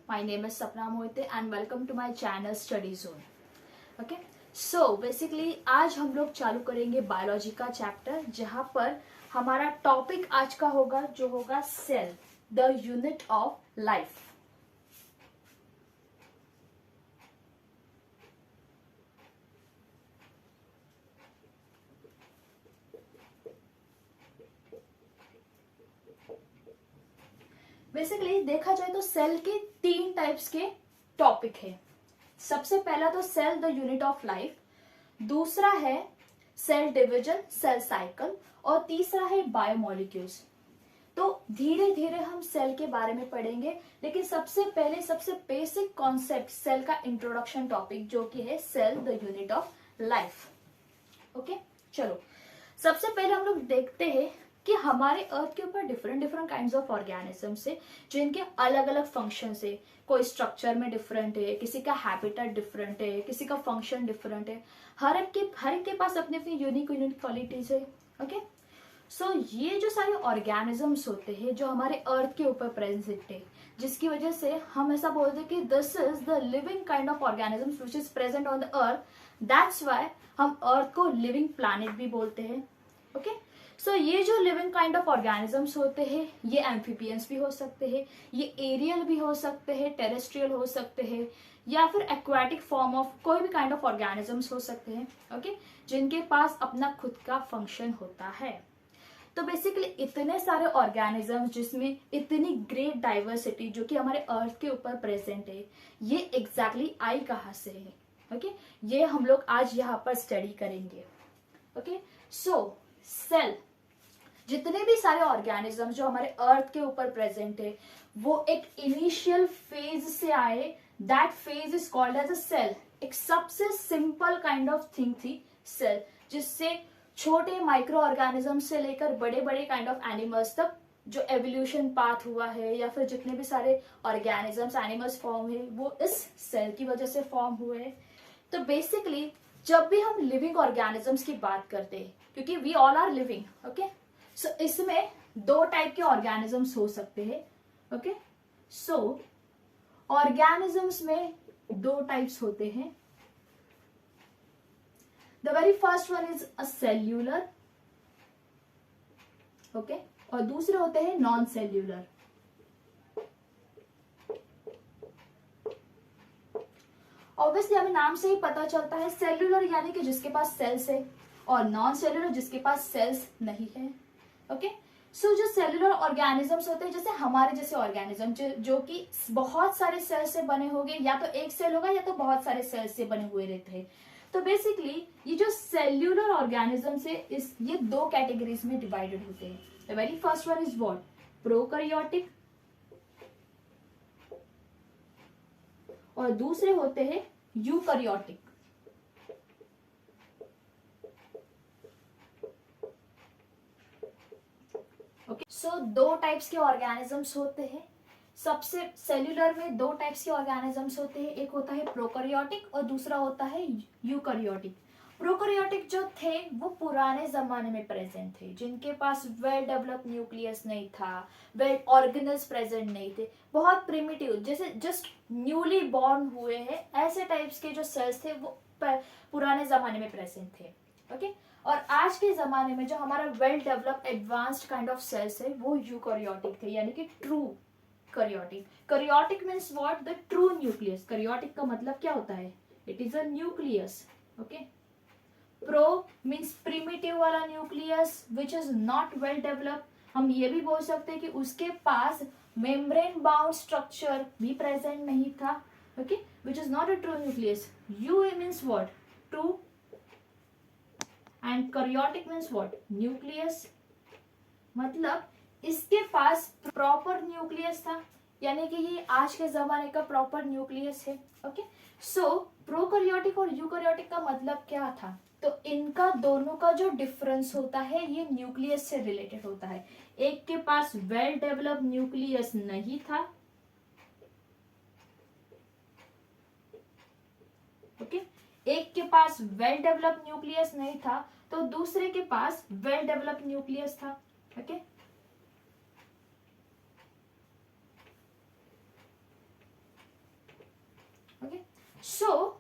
My name is Sapna Moite and welcome to my channel Study Zone. Okay, so basically आज हम लोग चालू करेंगे बायोलॉजी का चैप्टर, जहां पर हमारा टॉपिक आज का होगा जो होगा cell, the unit of life. Basically देखा जाए तो सेल के 3 टाइप्स के टॉपिक है. सबसे पहला तो cell the unit of life, दूसरा है सेल डिवीजन, सेल साइकिल, और तीसरा है बायोमोलिक्यूल्स. तो धीरे धीरे हम सेल के बारे में पढ़ेंगे, लेकिन सबसे पहले सबसे बेसिक कॉन्सेप्ट सेल का इंट्रोडक्शन टॉपिक जो कि है cell the unit of life. Okay, चलो सबसे पहले हम लोग देखते हैं कि हमारे अर्थ के ऊपर different different kinds of organisms है, जिनके अलग अलग फंक्शन है. कोई स्ट्रक्चर में डिफरेंट है, किसी का हैबिटेट डिफरेंट है, किसी का फंक्शन डिफरेंट है. हर एक के पास अपनी अपनी यूनिक क्वालिटीज है. ओके, सो ये जो सारे ऑर्गेनिजम्स होते हैं जो हमारे अर्थ के ऊपर प्रेजेंट है, जिसकी वजह से हम ऐसा बोलते हैं कि this is the living kind of organisms which is present on the earth. That's why हम अर्थ को लिविंग प्लैनेट भी बोलते हैं. ओके, सो ये जो लिविंग काइंड ऑफ ऑर्गेनिजम्स होते हैं, ये एम्फीबियंस भी हो सकते हैं, ये एरियल भी हो सकते हैं, टेरेस्ट्रियल हो सकते हैं, या फिर एक्वाटिक फॉर्म ऑफ कोई भी काइंड ऑफ ऑर्गेनिजम्स हो सकते हैं. ओके, जिनके पास अपना खुद का फंक्शन होता है. तो बेसिकली इतने सारे ऑर्गेनिजम्स जिसमें इतनी ग्रेट डाइवर्सिटी जो कि हमारे अर्थ के ऊपर प्रेजेंट है, ये एग्जैक्टली आई कहाँ से है. ओके, ये हम लोग आज यहाँ पर स्टडी करेंगे. ओके, सो सेल, जितने भी सारे ऑर्गेनिज्म जो हमारे अर्थ के ऊपर प्रेजेंट है, वो एक इनिशियल फेज से आए. That phase is called as a cell. एक सबसे सिंपल काइंड ऑफ थिंग थी सेल, जिससे छोटे माइक्रो ऑर्गेनिज्म से लेकर बड़े बड़े काइंड ऑफ एनिमल्स तक जो एवोल्यूशन पाथ हुआ है, या फिर जितने भी सारे ऑर्गेनिजम्स एनिमल्स फॉर्म है, वो इस सेल की वजह से फॉर्म हुए हैं. तो बेसिकली जब भी हम लिविंग ऑर्गेनिजम्स की बात करते हैं, क्योंकि we all are living, okay, so इसमें 2 टाइप के ऑर्गेनिजम्स हो सकते हैं. ओके, सो ऑर्गेनिजम्स में 2 टाइप्स होते हैं. The very first one is a cellular, okay, और दूसरे होते हैं नॉन सेल्यूलर. ऑब्वियसली हमें नाम से ही पता चलता है, सेल्यूलर यानी कि जिसके पास सेल्स है, और नॉन सेल्यूलर जिसके पास सेल्स नहीं है. ओके, सो जो सेल्यूलर ऑर्गेनिजम्स होते हैं, जैसे हमारे जैसे ऑर्गेनिज्म जो कि बहुत सारे सेल से बने होंगे, या तो एक सेल होगा या तो बहुत सारे सेल से बने हुए रहते हैं. तो बेसिकली ये जो सेल्यूलर ऑर्गेनिजम्स है, ये 2 कैटेगरीज में डिवाइडेड होते हैं. The very first one is what, prokaryotic, और दूसरे होते हैं यूकैरियोटिक. ओके, सो 2 टाइप्स के ऑर्गेनिजम्स होते हैं. सबसे सेल्यूलर में 2 टाइप्स के ऑर्गेनिजम्स होते हैं, एक होता है प्रोकैरियोटिक और दूसरा होता है यूकैरियोटिक. प्रोकैरियोटिक जो थे वो पुराने जमाने में प्रेजेंट थे, जिनके पास वेल डेवलप न्यूक्लियस नहीं था, वेल ऑर्गेनल्स प्रेजेंट नहीं थे, बहुत प्रिमिटिव, जैसे जस्ट न्यूली बॉर्न हुए हैं, ऐसे टाइप्स के जो सेल्स थे वो पुराने जमाने में प्रेजेंट थे. ओके, और आज के जमाने में जो हमारा well develop advanced kind of cells है, वो यूकैरियोटिक थे, यानी कि true karyotic. Karyotic means what, the true nucleus. Karyotic का मतलब क्या होता है, it is a nucleus. Okay, pro means primitive वाला nucleus which is not well develop. हम ये भी बोल सकते हैं कि उसके पास मेम्ब्रेन बाउंड स्ट्रक्चर भी प्रेजेंट नहीं था. Okay, which is not a true nucleus. You means what, true, and karyotic means what, nucleus. मतलब इसके पास प्रॉपर न्यूक्लियस था, यानी कि ये आज के जमाने का प्रॉपर न्यूक्लियस है. ओके, सो प्रोकैरियोटिक और यूकैरियोटिक का मतलब क्या था, तो इनका दोनों का जो डिफरेंस होता है ये न्यूक्लियस से रिलेटेड होता है. एक के पास वेल डेवलप न्यूक्लियस नहीं था. ओके, एक के पास वेल डेवलप न्यूक्लियस नहीं था, तो दूसरे के पास वेल डेवलप न्यूक्लियस था. ओके, सो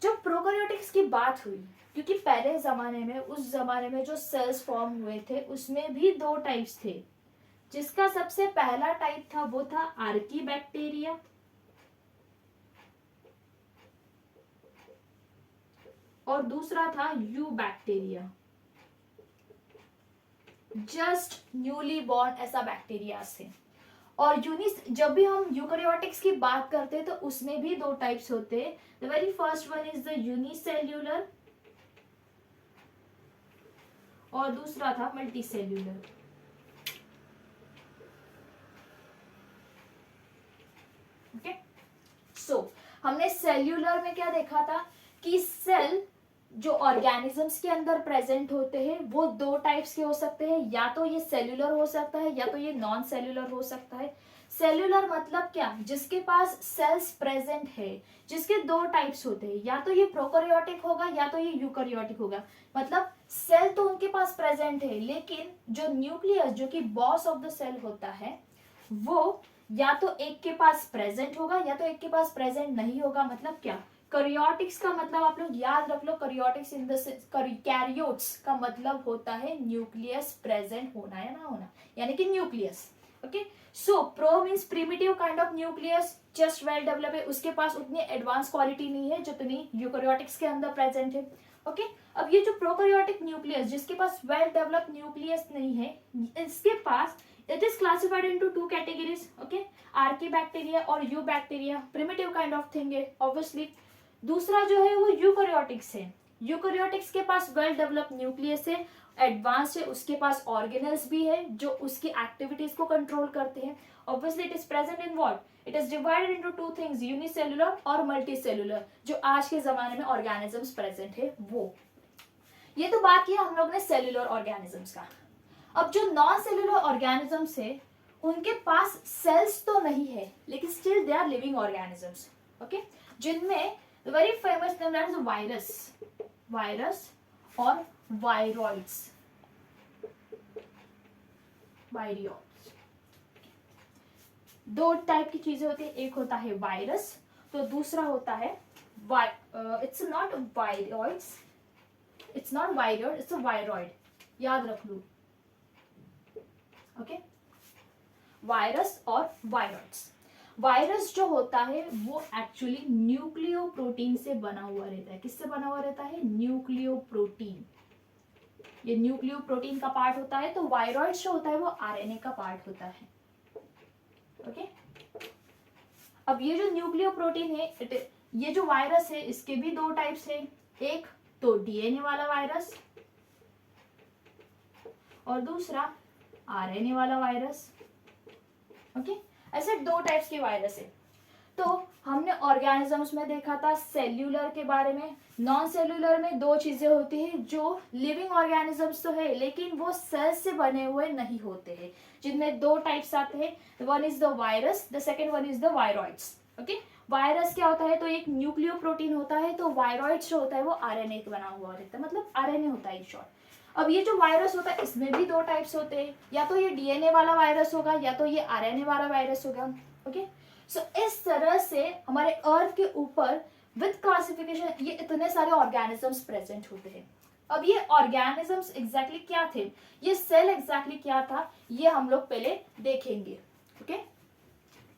जब प्रोकैरियोटिक्स की बात हुई, क्योंकि पहले जमाने में, उस जमाने में जो सेल्स फॉर्म हुए थे उसमें भी दो टाइप्स थे, जिसका सबसे पहला टाइप था वो था आर्की बैक्टीरिया, और दूसरा था you bacteria, just newly born ऐसा बैक्टीरिया से। और जब भी हम यूकैरियोटिक्स की बात करते हैं तो उसमें भी दो टाइप्स होते हैं। The very first one is the unicellular और दूसरा था मल्टीसेल्यूलर। ओके, सो हमने सेल्यूलर में क्या देखा था कि सेल जो ऑर्गेनिजम्स के अंदर प्रेजेंट होते हैं वो दो टाइप्स के हो सकते हैं, या तो ये सेल्यूलर हो सकता है या तो ये नॉन सेल्यूलर हो सकता है। सेल्यूलर मतलब क्या, जिसके पास सेल्स प्रेजेंट है, जिसके दो टाइप्स होते हैं, या तो ये प्रोकैरियोटिक होगा या तो ये यूकैरियोटिक होगा। मतलब सेल तो उनके पास प्रेजेंट है, लेकिन जो न्यूक्लियस जो कि बॉस ऑफ द सेल होता है वो या तो एक के पास प्रेजेंट होगा या तो एक के पास प्रेजेंट नहीं होगा। मतलब क्या, करियोटिक्स का मतलब आप लोग याद रख लो, करियोटिक्स इन द कैरियोट्स का मतलब होता है न्यूक्लियस प्रेजेंट होना या ना होना, यानी कि nucleus. Okay, so pro means primitive kind of nucleus, just well develop है, उसके पास उतनी एडवांस क्वालिटी नहीं है जितनी यूकैरियोटिक्स के अंदर प्रेजेंट है। ओके, अब ये जो प्रोकैरियोटिक न्यूक्लियस जिसके पास वेल डेवलप न्यूक्लियस नहीं है, इसके पास it is classified into two categories, okay, archaebacteria और eubacteria, primitive kind of thing है obviously। दूसरा जो है वो यूकैरियोटिक्स है। यूकैरियोटिक्स के पास वेल डेवलप न्यूक्लियस है, एडवांस है, उसके पास ऑर्गेनल्स भी है जो उसकी एक्टिविटीज को कंट्रोल करते हैं। Obviously it is present in what, it is divided into two things, unicellular और मल्टीसेल्युलर, जो आज के जमाने में ऑर्गेनिजम्स प्रेजेंट है वो। ये तो बात किया हम लोग ने सेल्युलर ऑर्गेनिजम्स का। अब जो नॉन सेल्युलर ऑर्गेनिजम्स है उनके पास सेल्स तो नहीं है, लेकिन still they are living organisms. Okay, जिनमें very famous name that is virus और वायरॉइड्स। दो टाइप की चीजें होती है, एक होता है वायरस तो दूसरा होता है it's not viroids, it's not viroid, it's a viroid, याद रख लो। ओके, वायरस और वायरॉइड्स। वायरस जो होता है वो एक्चुअली न्यूक्लियोप्रोटीन से बना हुआ रहता है। किससे बना हुआ रहता है? न्यूक्लियोप्रोटीन। ये न्यूक्लियोप्रोटीन का पार्ट होता है। तो वायरॉइड्स जो होता है वो आरएनए का पार्ट होता है। ओके, अब ये जो न्यूक्लियोप्रोटीन है, ये जो वायरस है इसके भी दो टाइप्स है, एक तो डीएनए वाला वायरस और दूसरा आरएनए वाला वायरस। ओके, ऐसे दो टाइप्स के वायरस है। तो हमने ऑर्गेनिजम्स में देखा था सेल्यूलर के बारे में। नॉन सेल्यूलर में दो चीजें होती है, जो लिविंग ऑर्गेनिजम्स तो है लेकिन वो सेल से बने हुए नहीं होते हैं, जिनमें दो टाइप्स आते हैं। One is the virus, the second one is the viroids. Okay, virus क्या होता है? तो एक न्यूक्लियोप्रोटीन होता है, तो वायरॉइड्स जो होता है वो आरएनए का बना हुआ रहता है, मतलब आरएनए होता है इन शॉर्ट। अब ये जो वायरस होता है इसमें भी दो टाइप्स होते हैं, या तो ये डीएनए वाला वायरस होगा या तो ये आरएनए वाला वायरस होगा। ओके, सो इस तरह से हमारे अर्थ के ऊपर विद क्लासिफिकेशन ये इतने सारे ऑर्गेनिजम्स प्रेजेंट होते हैं। अब ये ऑर्गेनिजम्स एग्जैक्टली क्या थे, ये सेल एग्जैक्टली क्या था, ये हम लोग पहले देखेंगे। ओके,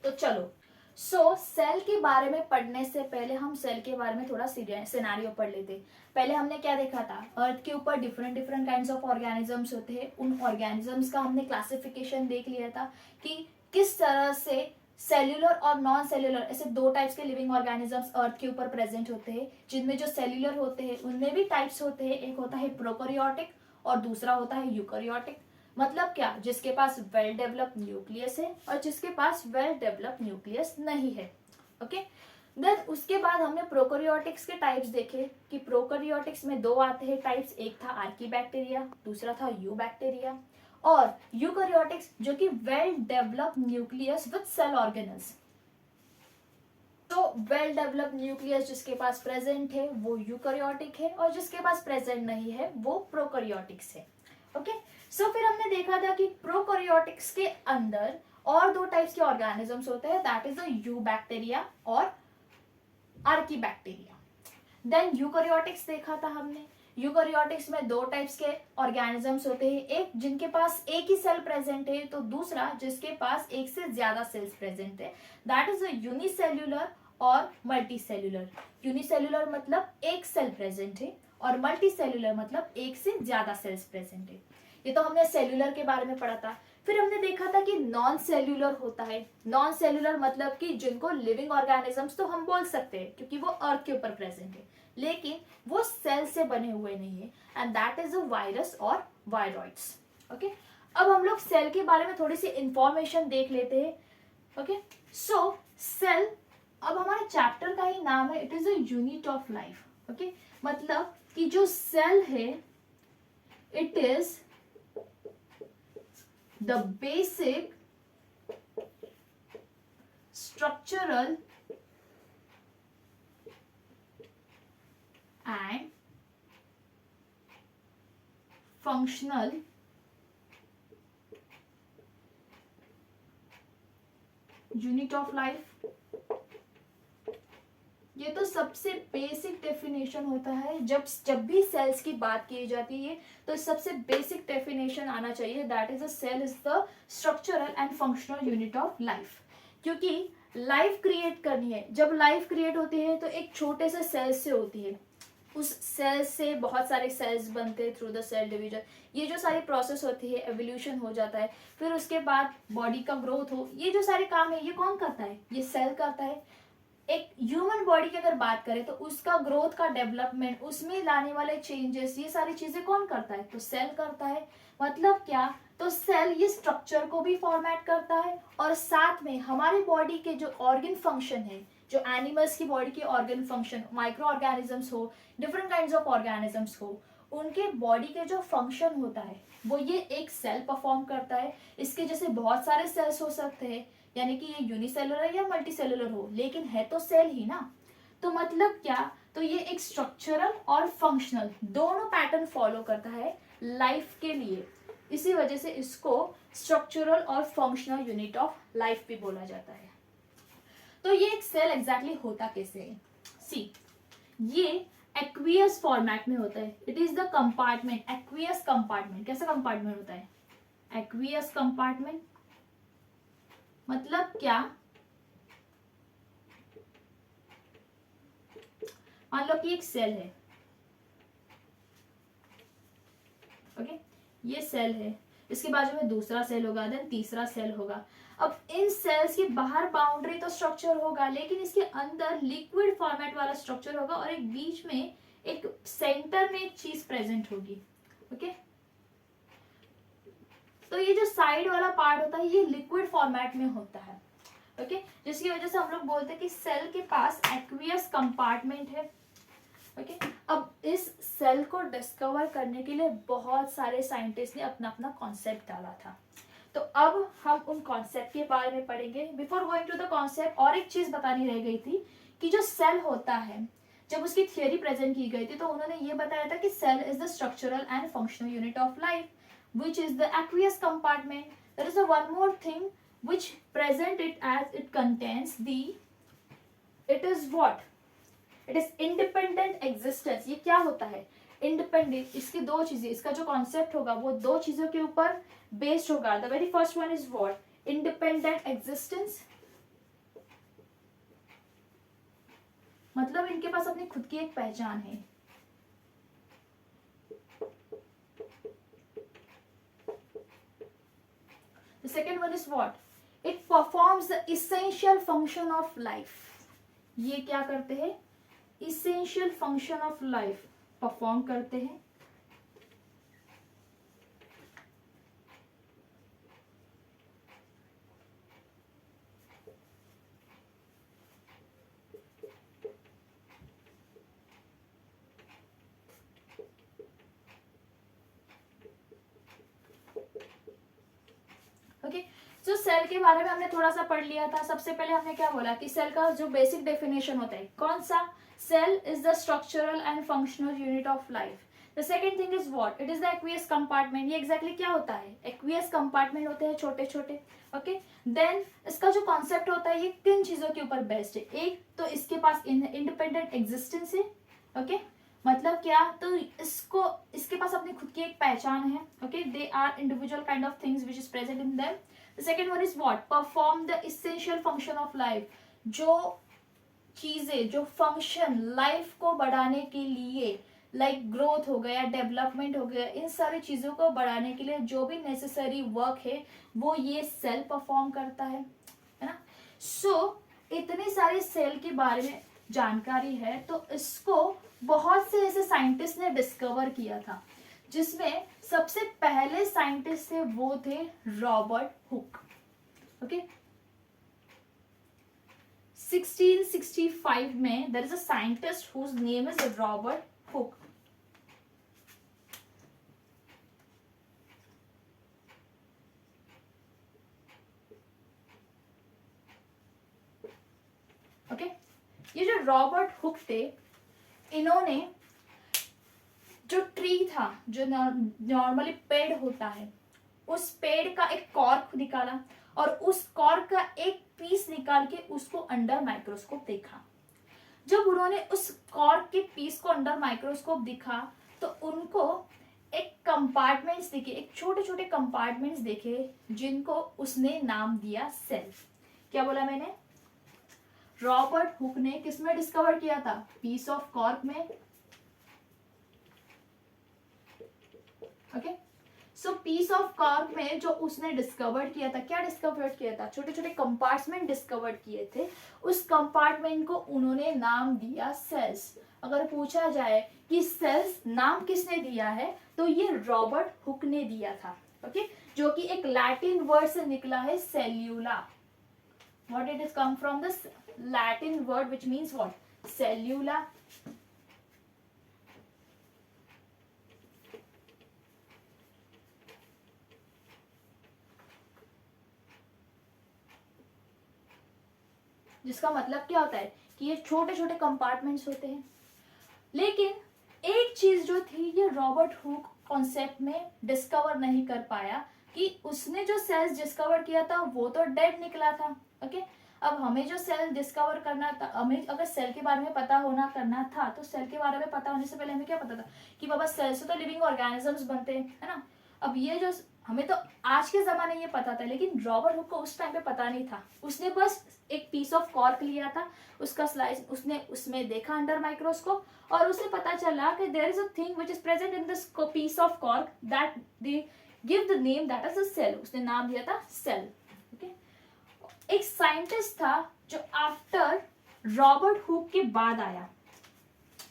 तो चलो, सो सेल के बारे में पढ़ने से पहले हम सेल के बारे में थोड़ा सिनेरियो पढ़ लेते। पहले हमने क्या देखा था, अर्थ के ऊपर different different kinds of organisms होते हैं। उन ऑर्गेनिजम्स का हमने क्लासिफिकेशन देख लिया था कि किस तरह से सेल्यूलर और नॉन सेल्यूलर ऐसे दो टाइप्स के लिविंग ऑर्गेनिजम्स अर्थ के ऊपर प्रेजेंट होते हैं। जिनमें जो सेल्यूलर होते हैं उनमें भी टाइप्स होते हैं, एक होता है प्रोकैरियोटिक और दूसरा होता है यूकैरियोटिक। मतलब क्या, जिसके पास वेल डेवलप न्यूक्लियस है और जिसके पास वेल डेवलप न्यूक्लियस नहीं है। ओके, देन उसके बाद हमने प्रोकैरियोटिक्स के टाइप्स देखे कि प्रोकैरियोटिक्स में दो आते हैं टाइप्स, एक था आर्कीबैक्टीरिया, दूसरा था यूबैक्टीरिया। और यूकैरियोटिक्स जो कि well develop nucleus with cell organelles. तो वेल डेवलप न्यूक्लियस जिसके पास प्रेजेंट है वो यूकैरियोटिक है और जिसके पास प्रेजेंट नहीं है वो प्रोकैरियोटिक्स है। ओके, सो फिर हमने देखा था कि प्रोकैरियोटिक्स के अंदर और दो टाइप्स के ऑर्गेनिजम्स होते हैं, दैट इज द यूबैक्टीरिया और आर्कीबैक्टीरिया। देन यूकैरियोटिक्स देखा था हमने। यूकैरियोटिक्स में दो टाइप्स के ऑर्गेनिजम्स होते हैं, एक जिनके पास एक ही सेल प्रेजेंट है, तो दूसरा जिसके पास एक से ज्यादा सेल्स प्रेजेंट है, दैट इज अ यूनिसेल्यूलर और मल्टीसेल्यूलर। यूनिसेल्यूलर मतलब एक सेल प्रेजेंट है और मल्टीसेल्यूलर मतलब एक से ज्यादा सेल्स प्रेजेंट है। ये तो हमने सेल्यूलर के बारे में पढ़ा था। फिर हमने देखा था कि नॉन सेल्यूलर होता है। नॉन सेल्यूलर मतलब कि जिनको लिविंग ऑर्गेनिजम्स तो हम बोल सकते हैं क्योंकि वो अर्थ के ऊपर प्रेजेंट है, लेकिन वो सेल से बने हुए नहीं है, and that is a virus और वायरॉइड्स। ओके, अब हम लोग सेल के बारे में थोड़ी सी इंफॉर्मेशन देख लेते हैं। ओके, सो सेल, अब हमारे चैप्टर का ही नाम है, it is a unit of life. Okay, मतलब कि जो सेल है it is the basic structural and functional unit of life। ये तो सबसे बेसिक डेफिनेशन होता है। जब भी सेल्स की बात की जाती है तो सबसे बेसिक डेफिनेशन आना चाहिए, that is a cell is the structural and functional unit of life. क्योंकि लाइफ क्रिएट करनी है, जब लाइफ क्रिएट होती है तो एक छोटे से सेल से होती है, उस सेल से बहुत सारे सेल्स बनते हैं थ्रू द सेल डिवीजन। ये जो सारी प्रोसेस होती है, एवोल्यूशन हो जाता है, फिर उसके बाद बॉडी का ग्रोथ हो, ये जो सारे काम है ये कौन करता है? ये सेल करता है। एक ह्यूमन बॉडी की अगर बात करें तो उसका ग्रोथ का डेवलपमेंट, उसमें लाने वाले चेंजेस, ये सारी चीजें कौन करता है? तो सेल करता है। मतलब क्या? तो सेल ये स्ट्रक्चर को भी फॉर्मेट करता है और साथ में हमारे बॉडी के जो ऑर्गन फंक्शन है, जो एनिमल्स की बॉडी के ऑर्गन फंक्शन, माइक्रो ऑर्गेनिजम्स हो, डिफरेंट काइंड्स ऑफ ऑर्गेनिजम्स हो, उनके बॉडी के जो फंक्शन होता है वो ये एक सेल परफॉर्म करता है। इसके जैसे बहुत सारे सेल्स हो सकते हैं, यानी कि ये यूनिसेलुलर या मल्टीसेलुलर हो, लेकिन है तो सेल ही ना। तो मतलब क्या? तो ये एक स्ट्रक्चरल और फंक्शनल दोनों पैटर्न फॉलो करता है लाइफ के लिए। इसी वजह से इसको स्ट्रक्चरल और फंक्शनल यूनिट ऑफ लाइफ भी बोला जाता है। तो ये एक सेल एग्जैक्टली होता कैसे है? सी, ये एक्वियस फॉर्मेट में होता है। It is the compartment, aqueous compartment. कैसा कंपार्टमेंट होता है? एक्वियस कंपार्टमेंट मतलब क्या? मान लो कि एक सेल है, ओके, ये सेल है, इसके बाजू में दूसरा सेल होगा, देन तीसरा सेल होगा। अब इन सेल्स के बाहर बाउंड्री तो स्ट्रक्चर होगा, लेकिन इसके अंदर लिक्विड फॉर्मेट वाला स्ट्रक्चर होगा और एक बीच में, एक सेंटर में एक चीज प्रेजेंट होगी। ओके, तो ये जो साइड वाला पार्ट होता है ये लिक्विड फॉर्मेट में होता है। ओके, जिसकी वजह से हम लोग बोलते हैं कि सेल के पास एक्वियस कंपार्टमेंट है। ओके, अब इस सेल को डिस्कवर करने के लिए बहुत सारे साइंटिस्ट ने अपना अपना कॉन्सेप्ट डाला था। तो अब हम उन कॉन्सेप्ट के बारे में पढ़ेंगे। Before going to the concept, और एक चीज बतानी रह गई थी कि जो सेल होता है, जब उसकी थियोरी प्रेजेंट की गई थी तो उन्होंने ये बताया था कि cell is the structural and functional unit of life which is the aqueous compartment. There is a one more thing which present it as it contains the, it is what? It is independent existence. ये क्या होता है? Independent. इसकी दो चीजें, इसका जो concept होगा वो दो चीजों के ऊपर बेस्ड होगा। The very first one is what? Independent existence, मतलब इनके पास अपनी खुद की एक पहचान है। The second one is what? It performs the essential function of life. ये क्या करते हैं? Essential function of life perform करते हैं। ओके, जो सेल के बारे में हमने थोड़ा सा पढ़ लिया था। सबसे पहले हमने क्या बोला कि सेल का जो बेसिक डेफिनेशन होता है, कौन सा? Cell is the structural and functional unit of life. The second thing is what, it is the aqueous compartment. ये एग्जैक्टली क्या होता है, एक्वियस कंपार्टमेंट होते हैं छोटे छोटे। ओके, देन इसका जो कॉन्सेप्ट होता है ये किन चीजों के ऊपर बेस्ड है, एक तो इसके पास इंडिपेंडेंट एग्जिस्टेंस है। ओके, मतलब क्या, तो इसको, इसके पास अपनी खुद की एक पहचान है। Okay, they are individual kind of things which is present in them. The second one is what, perform the essential function of life. जो चीजें, जो फंक्शन लाइफ को बढ़ाने के लिए, लाइक ग्रोथ हो गया, डेवलपमेंट हो गया, इन सारी चीजों को बढ़ाने के लिए जो भी नेसेसरी वर्क है वो ये सेल परफॉर्म करता है ना। सो इतनी सारी सेल के बारे में जानकारी है, तो इसको बहुत से ऐसे साइंटिस्ट ने डिस्कवर किया था, जिसमें सबसे पहले साइंटिस्ट थे वो थे रॉबर्ट हुक। ओके, 1665 में there is a scientist whose name is Robert Hooke. Okay, ये जो रॉबर्ट हुक थे, इन्होंने जो ट्री था, जो नॉर्मली पेड़ होता है, उस पेड़ का एक कॉर्क निकाला और उस कॉर्क का एक पीस निकाल के उसको अंडर माइक्रोस्कोप देखा। जब उन्होंने उस कॉर्क के पीस को अंडर माइक्रोस्कोप दिखा तो उनको एक कंपार्टमेंट्स दिखे, एक छोटे छोटे कंपार्टमेंट्स देखे, जिनको उसने नाम दिया सेल। क्या बोला मैंने, रॉबर्ट हुक ने किसमें डिस्कवर किया था, पीस ऑफ कॉर्क में। Okay, so piece of cork में जो उसने डिस्कवर किया था, क्या डिस्कवर किया था, छोटे छोटे कंपार्टमेंट डिस्कवर किए थे। उस कंपार्टमेंट को उन्होंने नाम दिया सेल्स। अगर पूछा जाए कि सेल्स नाम किसने दिया है, तो ये रॉबर्ट हुक ने दिया था। ओके, जो कि एक लैटिन वर्ड से निकला है, cellula. What it is come from the Latin word which means what, cellula. जिसका मतलब क्या होता है कि ये छोटे छोटे कंपार्टमेंट्स होते हैं। लेकिन एक चीज जो थी, ये रॉबर्ट हुक कॉन्सेप्ट में डिस्कवर नहीं कर पाया कि उसने जो सेल्स डिस्कवर किया था वो तो डेड निकला था। ओके, अब हमें जो सेल डिस्कवर करना था, हमें अगर सेल के बारे में पता होना करना था, तो सेल के बारे में पता होने से पहले हमें क्या पता था कि बाबा सेल से तो लिविंग ऑर्गेनिजम्स बनते हैं, है ना। अब ये जो हमें तो आज के जमाने ये पता था, लेकिन रॉबर्ट हुक को उस टाइम पे पता नहीं था। उसने बस एक पीस ऑफ कॉर्क लिया था, उसका स्लाइस उसने उसमें देखा अंडर माइक्रोस्कोप, और उसे पता चला कि there is a thing which is present in this piece of cork that they give the name that is a cell. उसने नाम दिया था सेल। ओके, एक साइंटिस्ट था जो आफ्टर रॉबर्ट हुक के बाद आया,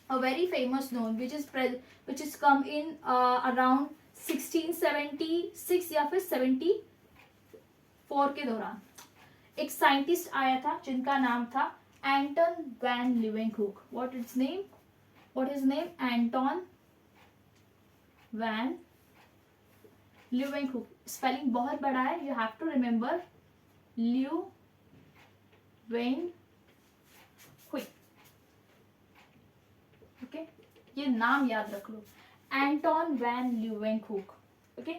a very famous known which is come in around 1676 या फिर 74 के दौरान। एक साइंटिस्ट आया था जिनका नाम था Anton van Leeuwenhoek. What is name, Anton van Leeuwenhoek. Spelling बहुत बड़ा है, you have to remember, Leeuwenhoek. Okay, ये नाम याद रख लो, एंटन वैन लीवेंकहुक। ओके,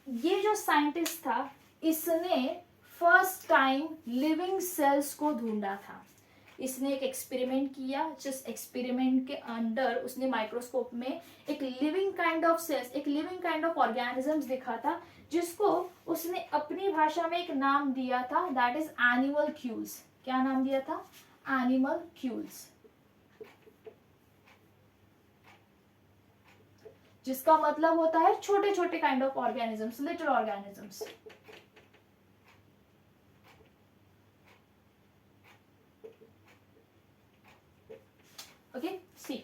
ये जो साइंटिस्ट था, इसने फर्स्ट टाइम लिविंग सेल्स को ढूंढा था। इसने एक एक्सपेरिमेंट किया, जिस एक्सपेरिमेंट के अंदर उसने माइक्रोस्कोप में एक लिविंग काइंड ऑफ सेल्स, एक लिविंग काइंड ऑफ ऑर्गेनिजम्स देखा था, जिसको उसने अपनी भाषा में एक नाम दिया था, दैट इज एनिमल्क्यूल्स। क्या नाम दिया था, एनिमल्क्यूल्स, जिसका मतलब होता है छोटे छोटे kind of organisms, little organisms. Okay, see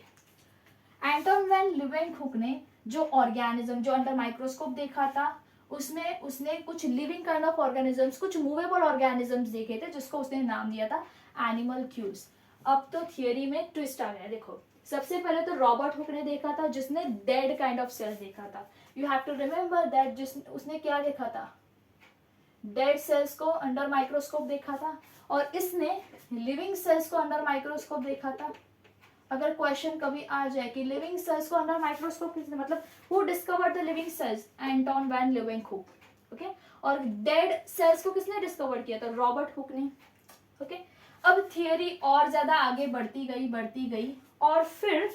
Anton van Leeuwenhoek ने जो ऑर्गेनिज्म, जो अंडर माइक्रोस्कोप देखा था, उसमें उसने कुछ लिविंग काइंड ऑफ ऑर्गेनिजम्स, कुछ मूवेबल ऑर्गेनिजम्स देखे थे, जिसको उसने नाम दिया था एनिमल्क्यूल्स। अब तो थियरी में ट्विस्ट आ गया। देखो, सबसे पहले तो रॉबर्ट हुक ने देखा था, जिसने डेड काइंड ऑफ सेल्स देखा था। You have to remember that उसने क्या देखा था, डेड सेल्स को अंडर माइक्रोस्कोप देखा था, और इसने लिविंग सेल्स को अंडर माइक्रोस्कोप देखा था। अगर क्वेश्चन कभी आ जाए कि लिविंग सेल्स को अंडर माइक्रोस्कोप किसने, मतलब who discovered the living cells, Anton van Leeuwenhoek, okay. और डेड सेल्स को किसने डिस्कवर किया था, रॉबर्ट हुक ने, ओके। अब थियरी और ज्यादा आगे बढ़ती गई और फिर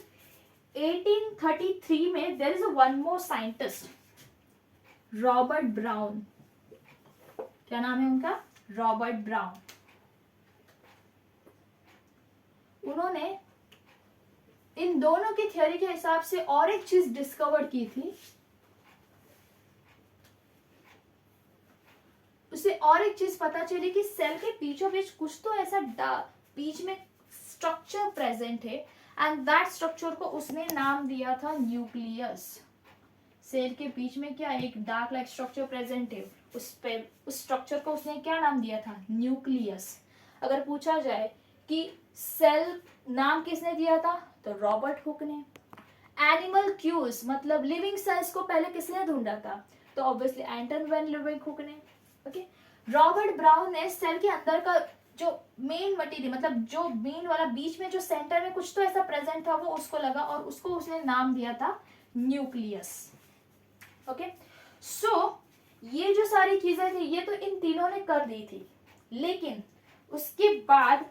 1833 में there is one more scientist, Robert Brown. क्या नाम है उनका, रॉबर्ट ब्राउन। उन्होंने इन दोनों की थ्योरी के हिसाब से और एक चीज डिस्कवर की थी, उसे और एक चीज पता चली कि सेल के बीचों बीच कुछ तो ऐसा बीच में स्ट्रक्चर प्रेजेंट है, एंड दैट स्ट्रक्चर को उसने नाम दिया था न्यूक्लियस। सेल के बीच में क्या एक डार्क लाइक स्ट्रक्चर प्रेजेंट है, उस स्ट्रक्चर को उसने क्या नाम दिया था, न्यूक्लियस। अगर पूछा जाए कि सेल नाम किसने दिया था, तो रॉबर्ट हुक ने। एनिमल क्यूज मतलब लिविंग सेल्स को पहले किसने ढूंढा था, तो ऑब्वियसली एंटन वैन लीeuwenhoek ने, ओके। रॉबर्ट ब्राउन ने सेल के अंदर का जो मेन मटेरियल, मतलब जो मेन वाला बीच में जो सेंटर में कुछ तो ऐसा प्रेजेंट था, वो उसको लगा और उसको उसने नाम दिया था न्यूक्लियस, ओके। सो ये जो सारी चीजें थी ये तो इन तीनों ने कर दी थी, लेकिन उसके बाद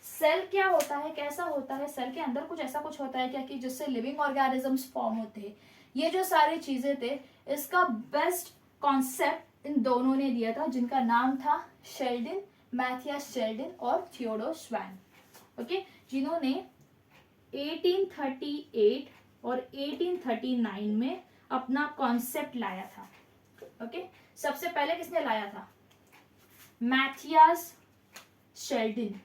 सेल क्या होता है, कैसा होता है, सेल के अंदर कुछ ऐसा कुछ होता है क्या कि जिससे लिविंग ऑर्गेनिजम्स फॉर्म होते हैं, ये जो सारी चीजें थे, इसका बेस्ट कॉन्सेप्ट इन दोनों ने दिया था, जिनका नाम था शेल्डन, मैथियास शेल्डन और थियोडोर श्वैन, ओके, जिन्होंने 1838 और 1839 में अपना कॉन्सेप्ट लाया था, ओके। सबसे पहले किसने लाया था, Matthias Schleiden,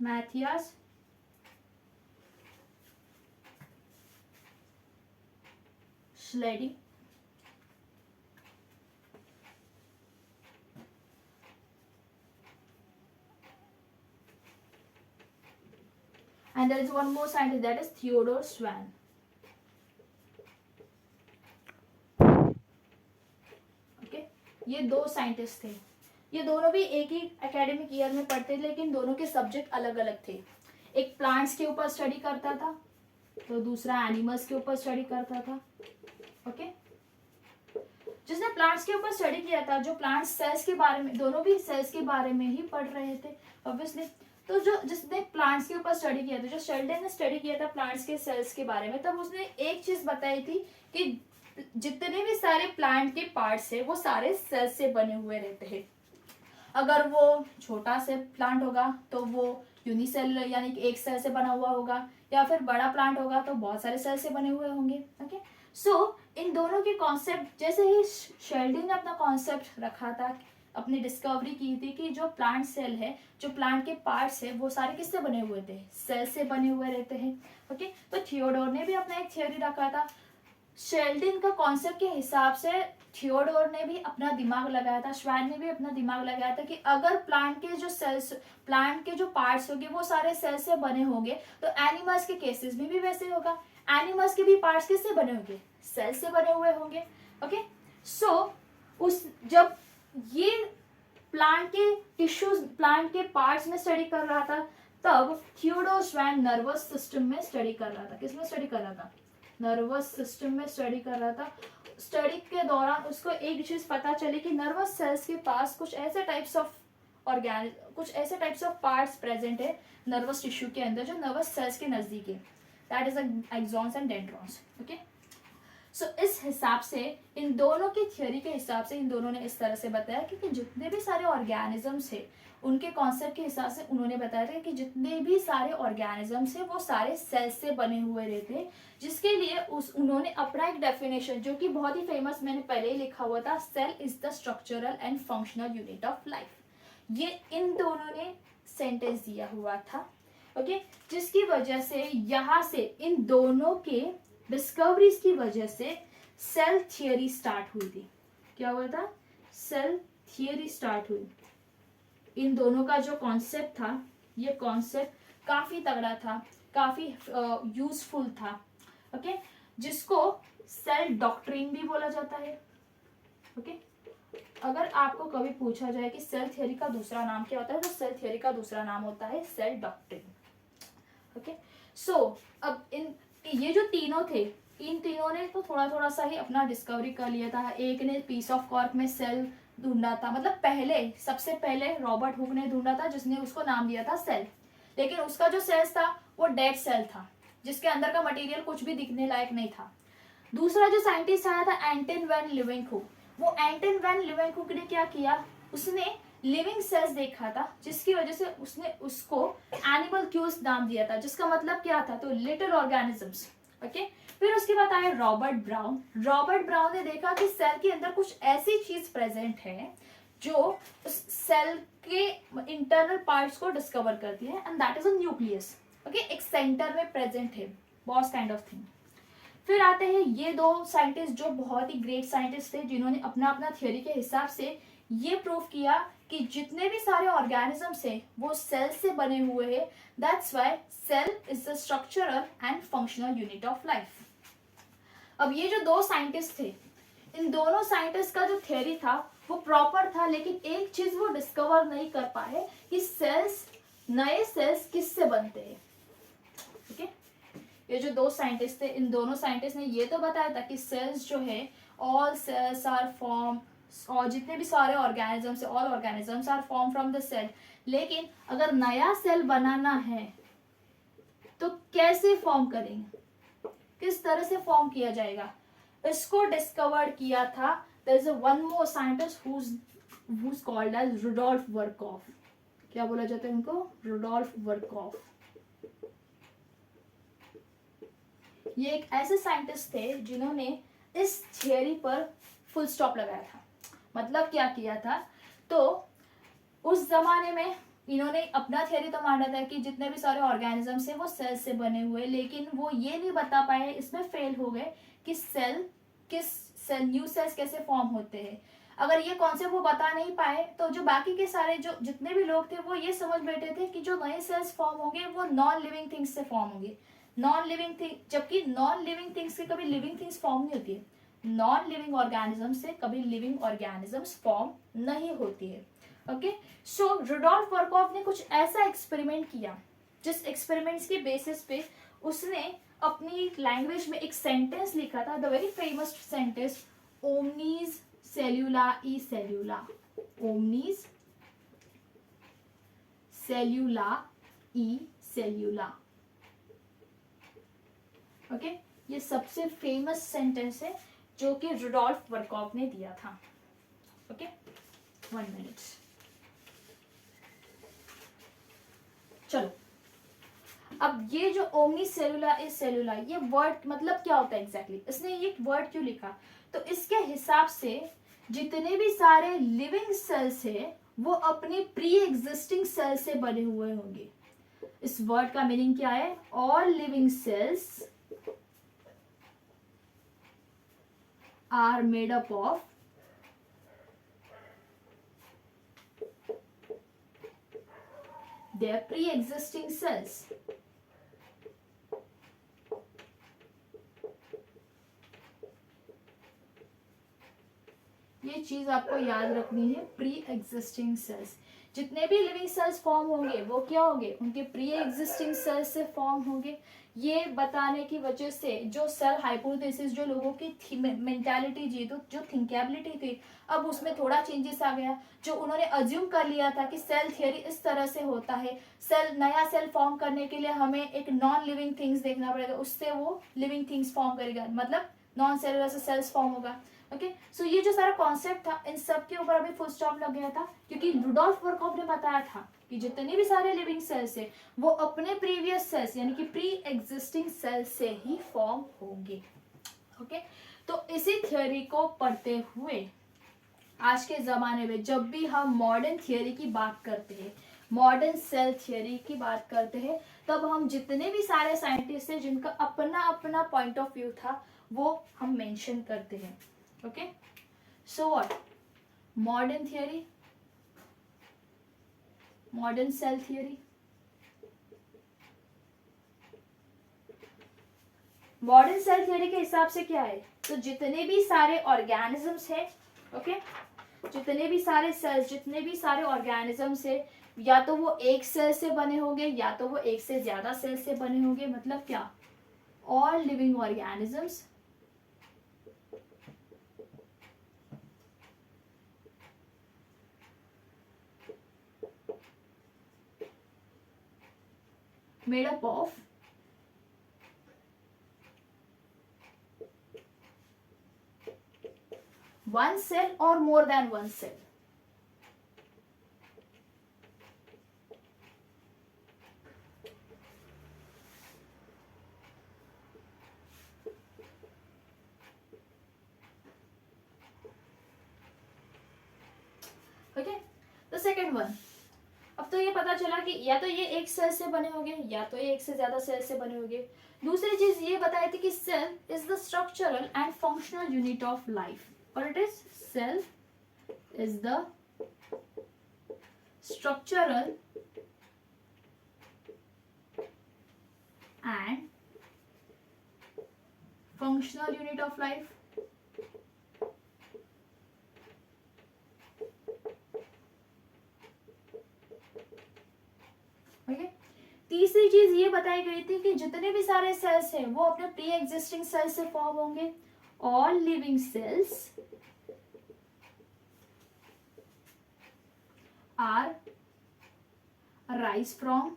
Matthias Schleiden, and there is one more scientist, that is Theodore Schwann, okay। ये दो साइंटिस्ट थे, ये दोनों भी एक ही एकेडमिक ईयर में पढ़ते थे, लेकिन दोनों के सब्जेक्ट अलग अलग थे। एक प्लांट्स के ऊपर स्टडी करता था, तो दूसरा एनिमल्स के ऊपर स्टडी करता था, ओके। जिसने प्लांट्स के ऊपर स्टडी किया था, जो प्लांट्स सेल्स के बारे में, दोनों भी सेल्स के बारे में ही पढ़ रहे थे ऑब्वियसली, तो जो जिसने प्लांट्स के ऊपर स्टडी किया था, जो शेल्डन ने स्टडी किया था प्लांट्स के सेल्स के बारे में, तब उसने एक चीज बताई थी कि जितने भी सारे प्लांट के पार्ट्स है वो सारे सेल्स से बने हुए रहते हैं। अगर वो छोटा से प्लांट होगा तो वो यूनिसेल यानी कि एक सेल से बना हुआ होगा, या फिर बड़ा प्लांट होगा तो बहुत सारे सेल से बने हुए होंगे, ओके। सो इन दोनों के कॉन्सेप्ट, जैसे ही शेल्डन ने अपना कॉन्सेप्ट रखा था, अपनी डिस्कवरी की थी कि जो प्लांट सेल है, जो प्लांट के पार्ट्स है, वो सारे किससे बने हुए थे, सेल से बने हुए रहते हैं, ओके। तो थियोडोर ने भी अपना एक थ्योरी रखा था, शेल्डन का कॉन्सेप्ट के हिसाब से थियोडोर ने भी अपना दिमाग लगाया था, श्वैन ने भी अपना दिमाग लगाया था कि अगर प्लांट के जो सेल्स, प्लांट के जो पार्ट्स होंगे वो सारे सेल से बने होंगे, तो एनिमल्स के केसेस में भी वैसे होगा, एनिमल्स के भी पार्ट्स किससे बने होंगे, सेल से बने हुए होंगे, ओके। सो उस जब ये प्लांट के टिश्यूज, प्लांट के पार्ट्स में स्टडी कर रहा था, तब थियोडोर श्वैन नर्वस सिस्टम में स्टडी कर रहा था। किसमें स्टडी कर रहा था, नर्वस सिस्टम में स्टडी कर रहा था। स्टडी के दौरान उसको एक चीज पता चली कि नर्वस सेल्स के पास कुछ ऐसे टाइप्स ऑफ कुछ ऐसे टाइप्स ऑफ पार्ट्स प्रेजेंट है नर्वस टिश्यू के अंदर, जो नर्वस सेल्स के नजदीक है, that is axons and dendrons, okay. So इस हिसाब से, इन दोनों की थ्योरी के हिसाब से, इन दोनों ने इस तरह से बताया कि जितने भी सारे ऑर्गेनिजम्स है, उनके कॉन्सेप्ट के हिसाब से उन्होंने बताया था कि जितने भी सारे ऑर्गेनिजम्स है वो सारे सेल से बने हुए रहते हैं, जिसके लिए उन्होंने अपना एक डेफिनेशन, जो कि बहुत ही फेमस, मैंने पहले ही लिखा हुआ था, cell is the structural and functional unit of life, ये इन दोनों ने सेंटेंस दिया हुआ था, ओके। जिसकी वजह से यहाँ से इन दोनों के डिस्कवरीज की वजह से सेल थियरी स्टार्ट हुई थी। क्या हुआ था, सेल थियरी स्टार्ट हुई। इन दोनों का जो कॉन्सेप्ट था, ये कॉन्सेप्ट काफी तगड़ा था, काफी यूजफुल था, ओके, जिसको सेल डॉक्ट्रिन भी बोला जाता है, ओके। अगर आपको कभी पूछा जाए कि सेल थ्योरी का दूसरा नाम क्या होता है, तो सेल थ्योरी का दूसरा नाम होता है सेल डॉक्ट्रिन। ओके, सो अब ये जो तीनों थे, इन तीनों ने तो थोड़ा थोड़ा सा ही अपना डिस्कवरी कर लिया था। एक ने पीस ऑफ कॉर्क में सेल ढूंढा था, मतलब पहले, सबसे पहले रॉबर्ट हुक ने ढूंढा था, जिसने उसको नाम दिया था सेल। लेकिन उसका जो सेल्स था वो डेड सेल था, जिसके अंदर का मटेरियल कुछ भी दिखने लायक नहीं था। दूसरा जो साइंटिस्ट आया था एंटन वैन लीवेंकहुक, वो एंटन वैन लीवेंकहुक ने क्या किया, उसने लिविंग सेल्स देखा था, जिसकी वजह से उसने उसको एनिमल क्यूज नाम दिया था, जिसका मतलब क्या था, तो लिटिल ऑर्गेनिजम्स। ओके, फिर उसके बाद आया रॉबर्ट ब्राउन। रॉबर्ट ब्राउन ने देखा कि सेल के अंदर कुछ ऐसी चीज प्रेजेंट है जो उस सेल के इंटरनल पार्ट्स को डिस्कवर करती है, and that is a nucleus. Okay, एक सेंटर में प्रेजेंट है, बॉस काइंड ऑफ थिंग। फिर आते हैं ये दो साइंटिस्ट जो बहुत ही ग्रेट साइंटिस्ट थे, जिन्होंने अपना अपना थ्योरी के हिसाब से ये प्रूव किया कि जितने भी सारे ऑर्गेनिजम्स हैं वो सेल से बने हुए हैं। That's why cell is the structural and functional unit of life. अब ये जो दो साइंटिस्ट थे, इन दोनों साइंटिस्ट का जो थ्योरी था वो प्रॉपर था, लेकिन एक चीज वो डिस्कवर नहीं कर पाए कि सेल्स, नए सेल्स किससे बनते हैं। ठीक है, ये जो दो साइंटिस्ट थे, इन दोनों साइंटिस्ट ने ये तो बताया था कि सेल्स जो है, ऑल सेल्स आर फॉर्म, और जितने भी सारे ऑर्गेनिजम्स है, all organisms are form from the cell. लेकिन अगर नया सेल बनाना है तो कैसे फॉर्म करेंगे, किस तरह से फॉर्म किया जाएगा, इसको डिस्कवर किया था, there is one more scientist who's called as Rudolf वर्कॉफ। क्या बोला जाता है उनको, रुडोल्फ वर्कॉफ। ये एक ऐसे साइंटिस्ट थे जिन्होंने इस थियरी पर फुल स्टॉप लगाया था। मतलब क्या किया था, तो उस जमाने में इन्होंने अपना थियरी तो माना था कि जितने भी सारे ऑर्गेनिजम्स हैं वो सेल से बने हुए, लेकिन वो ये नहीं बता पाए, इसमें फेल हो गए कि सेल न्यू सेल्स कैसे फॉर्म होते हैं। अगर ये कॉन्सेप्ट वो बता नहीं पाए तो जो बाकी के सारे जो जितने भी लोग थे वो ये समझ बैठे थे कि जो नए सेल्स फॉर्म होंगे वो नॉन लिविंग थिंग्स से फॉर्म होंगे, नॉन लिविंग थिंग, जबकि नॉन लिविंग थिंग्स से कभी लिविंग थिंग्स फॉर्म नहीं होती है, नॉन लिविंग ऑर्गेनिज्म से कभी लिविंग ऑर्गेनिजम्स फॉर्म नहीं होती है। ओके, सो रुडोल्फ वर्कॉफ ने कुछ ऐसा एक्सपेरिमेंट किया, जिस एक्सपेरिमेंट्स के बेसिस पे उसने अपनी लैंग्वेज में एक सेंटेंस लिखा था, the very famous sentence, omnis cellula e cellula, omnis cellula e cellula. Okay, ये सबसे फेमस सेंटेंस है जो कि रुडोल्फ वर्कॉफ ने दिया था। Okay, 1 minute. चलो, अब ये जो ओमनी सेलुला इज सेलुला, ये वर्ड मतलब क्या होता है एग्जैक्टली, इसने ये वर्ड क्यों लिखा, तो इसके हिसाब से जितने भी सारे लिविंग सेल्स है वो अपने प्री एग्जिस्टिंग सेल से बने हुए होंगे। इस वर्ड का मीनिंग क्या है, all living cells are made up of their pre-existing cells। ये चीज आपको याद रखनी है, प्री एग्जिस्टिंग सेल्स। जितने भी लिविंग सेल्स फॉर्म होंगे वो क्या होंगे, उनके प्री एग्जिस्टिंग सेल्स से फॉर्म होंगे। ये बताने की वजह से जो सेल हाइपोथेसिस, जो लोगों की मेंटालिटी जी, तो जो थिंकेबिलिटी थी, अब उसमें थोड़ा चेंजेस आ गया। जो उन्होंने अज्यूम कर लिया था कि सेल थियरी इस तरह से होता है, सेल, नया सेल फॉर्म करने के लिए हमें एक नॉन लिविंग थिंग्स देखना पड़ेगा, उससे वो लिविंग थिंग्स फॉर्म करेगा, मतलब नॉन सेलुलर से सेल्स फॉर्म होगा। ओके, सो ये जो सारा कॉन्सेप्ट था, इन सब के ऊपर अभी फुल स्टॉप लग गया था, क्योंकि रुडोल्फ वर्कॉफ ने बताया था कि जितने भी सारे लिविंग सेल्स है वो अपने प्रीवियस सेल्स यानी कि प्री एग्जिस्टिंग सेल्स से ही फॉर्म होंगे। ओके, तो इसी थ्योरी को पढ़ते हुए आज के जमाने में जब भी हम मॉडर्न थियरी की बात करते हैं, मॉडर्न सेल थियरी की बात करते हैं, तब हम जितने भी सारे साइंटिस्ट हैं जिनका अपना अपना पॉइंट ऑफ व्यू था वो हम मेंशन करते हैं। Okay, so what, modern theory, modern cell theory, modern cell theory के हिसाब से क्या है, तो जितने भी सारे ऑर्गेनिजम्स हैं, ओके, जितने भी सारे सेल्स, जितने भी सारे ऑर्गेनिजम्स है, या तो वो एक सेल से बने होंगे या तो वो एक से ज्यादा सेल से बने होंगे। मतलब क्या, all living organisms made up of one cell or more than one cell. Okay, the second one. अब तो ये पता चला कि या तो ये एक सेल से बने होंगे या तो ये एक से ज्यादा सेल से बने होंगे। दूसरी चीज ये बताई थी कि cell is the structural and functional unit of life. और it is, cell is the structural and functional unit of life. Okay, तीसरी चीज ये बताई गई थी कि जितने भी सारे सेल्स हैं वो अपने प्री एग्जिस्टिंग सेल से फॉर्म होंगे। All living cells are arise from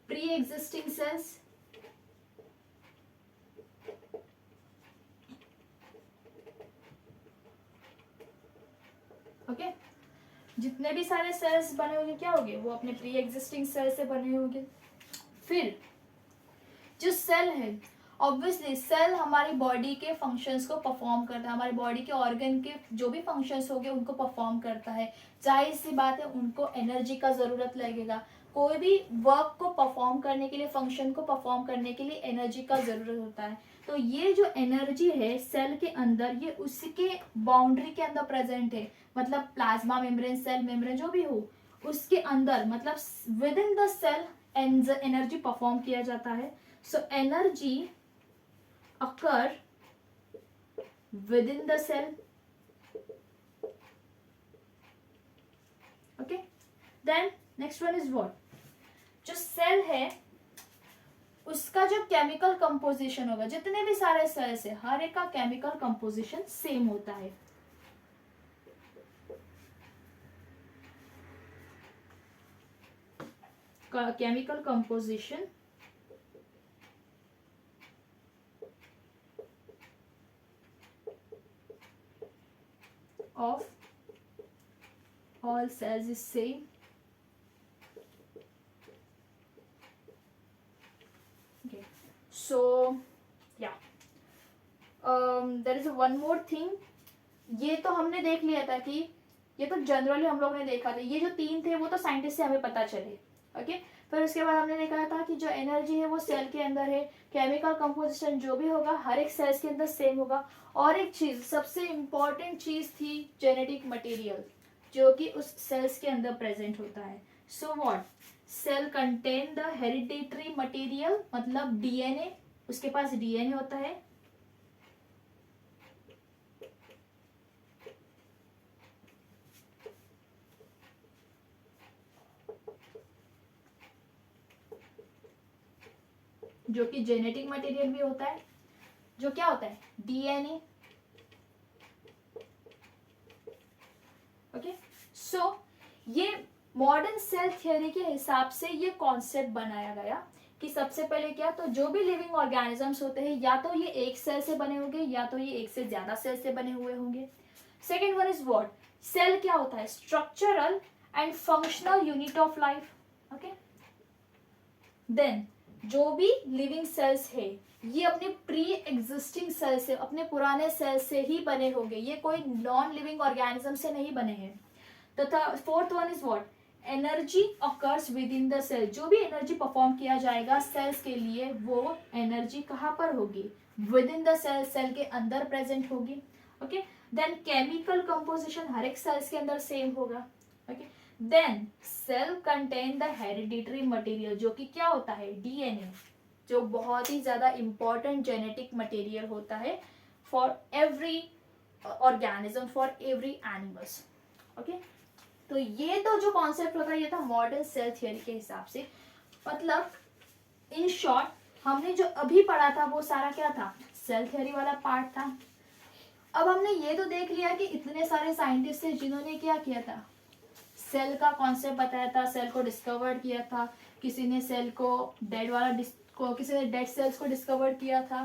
pre existing cells. Okay, जितने भी सारे सेल्स बने होंगे क्या होंगे, वो अपने प्री एग्जिस्टिंग सेल से बने होंगे। फिर जो सेल है, ऑब्वियसली सेल हमारी बॉडी के फंक्शंस को परफॉर्म करता है, हमारी बॉडी के ऑर्गन के जो भी फंक्शंस होंगे उनको परफॉर्म करता है। जाहिर सी बात है उनको एनर्जी का जरूरत लगेगा। कोई भी वर्क को परफॉर्म करने के लिए, फंक्शन को परफॉर्म करने के लिए एनर्जी का जरूरत होता है। तो ये जो एनर्जी है सेल के अंदर, ये उसके बाउंड्री के अंदर प्रेजेंट है। मतलब प्लाज्मा मेम्ब्रेन, सेल मेम्ब्रेन जो भी हो, उसके अंदर मतलब within the cell energy perform किया जाता है। So energy occur within the cell. Okay, then next one is what, जो सेल है उसका जो केमिकल कंपोजिशन होगा, जितने भी सारे सेल्स है हर एक का केमिकल कंपोजिशन सेम होता है। Chemical composition of all cells is same. Okay, so yeah, there is one more thing. ये तो हमने देख लिया था कि ये तो जनरली हम लोग ने देखा था, ये जो तीन थे वो तो साइंटिस्ट से हमें पता चले। ओके, फिर उसके बाद हमने देखा था कि जो एनर्जी है वो सेल के अंदर है, केमिकल कंपोजिशन जो भी होगा हर एक सेल्स के अंदर सेम होगा। और एक चीज, सबसे इंपॉर्टेंट चीज थी जेनेटिक मटेरियल, जो कि उस सेल्स के अंदर प्रेजेंट होता है। So what, cell contain the hereditary material, मतलब डीएनए, उसके पास डीएनए होता है। जो कि जेनेटिक मटेरियल भी होता है, जो क्या होता है, डीएनए। ओके, सो ये मॉडर्न सेल थ्योरी के हिसाब से ये कॉन्सेप्ट बनाया गया कि सबसे पहले क्या, तो जो भी लिविंग ऑर्गेनिजम्स होते हैं या तो ये एक सेल से बने होंगे या तो ये एक से ज्यादा सेल से बने हुए होंगे। Second one is what, cell क्या होता है, structural and functional unit of life. Okay, then जो भी लिविंग सेल्स है ये अपने प्री एग्जिस्टिंग सेल से, अपने पुराने सेल से ही बने होंगे, ये कोई नॉन लिविंग ऑर्गेनिज्म से नहीं बने हैं। तथा fourth one is what, energy occurs within the cell, जो भी एनर्जी परफॉर्म किया जाएगा सेल्स के लिए वो एनर्जी कहाँ पर होगी, within the cell, cell के अंदर प्रेजेंट होगी। ओके, देन केमिकल कंपोजिशन हर एक सेल्स के अंदर सेम होगा। Okay, then cell contain the hereditary material, जो कि क्या होता है, डीएनए, जो बहुत ही ज्यादा इंपॉर्टेंट जेनेटिक मटेरियल होता है for every organism, for every animals. Okay, तो ये तो जो कॉन्सेप्ट होता है ये था मॉडर्न सेल थियरी के हिसाब से। मतलब इन शॉर्ट हमने जो अभी पढ़ा था वो सारा क्या था, सेल थियरी वाला पार्ट था। अब हमने ये तो देख लिया कि इतने सारे साइंटिस्ट थे जिन्होंने क्या किया था, सेल का कॉन्सेप्ट बताया था, सेल को डिस्कवर किया था। किसी ने सेल को डेड वाला किसी ने डेड सेल्स को डिस्कवर किया था।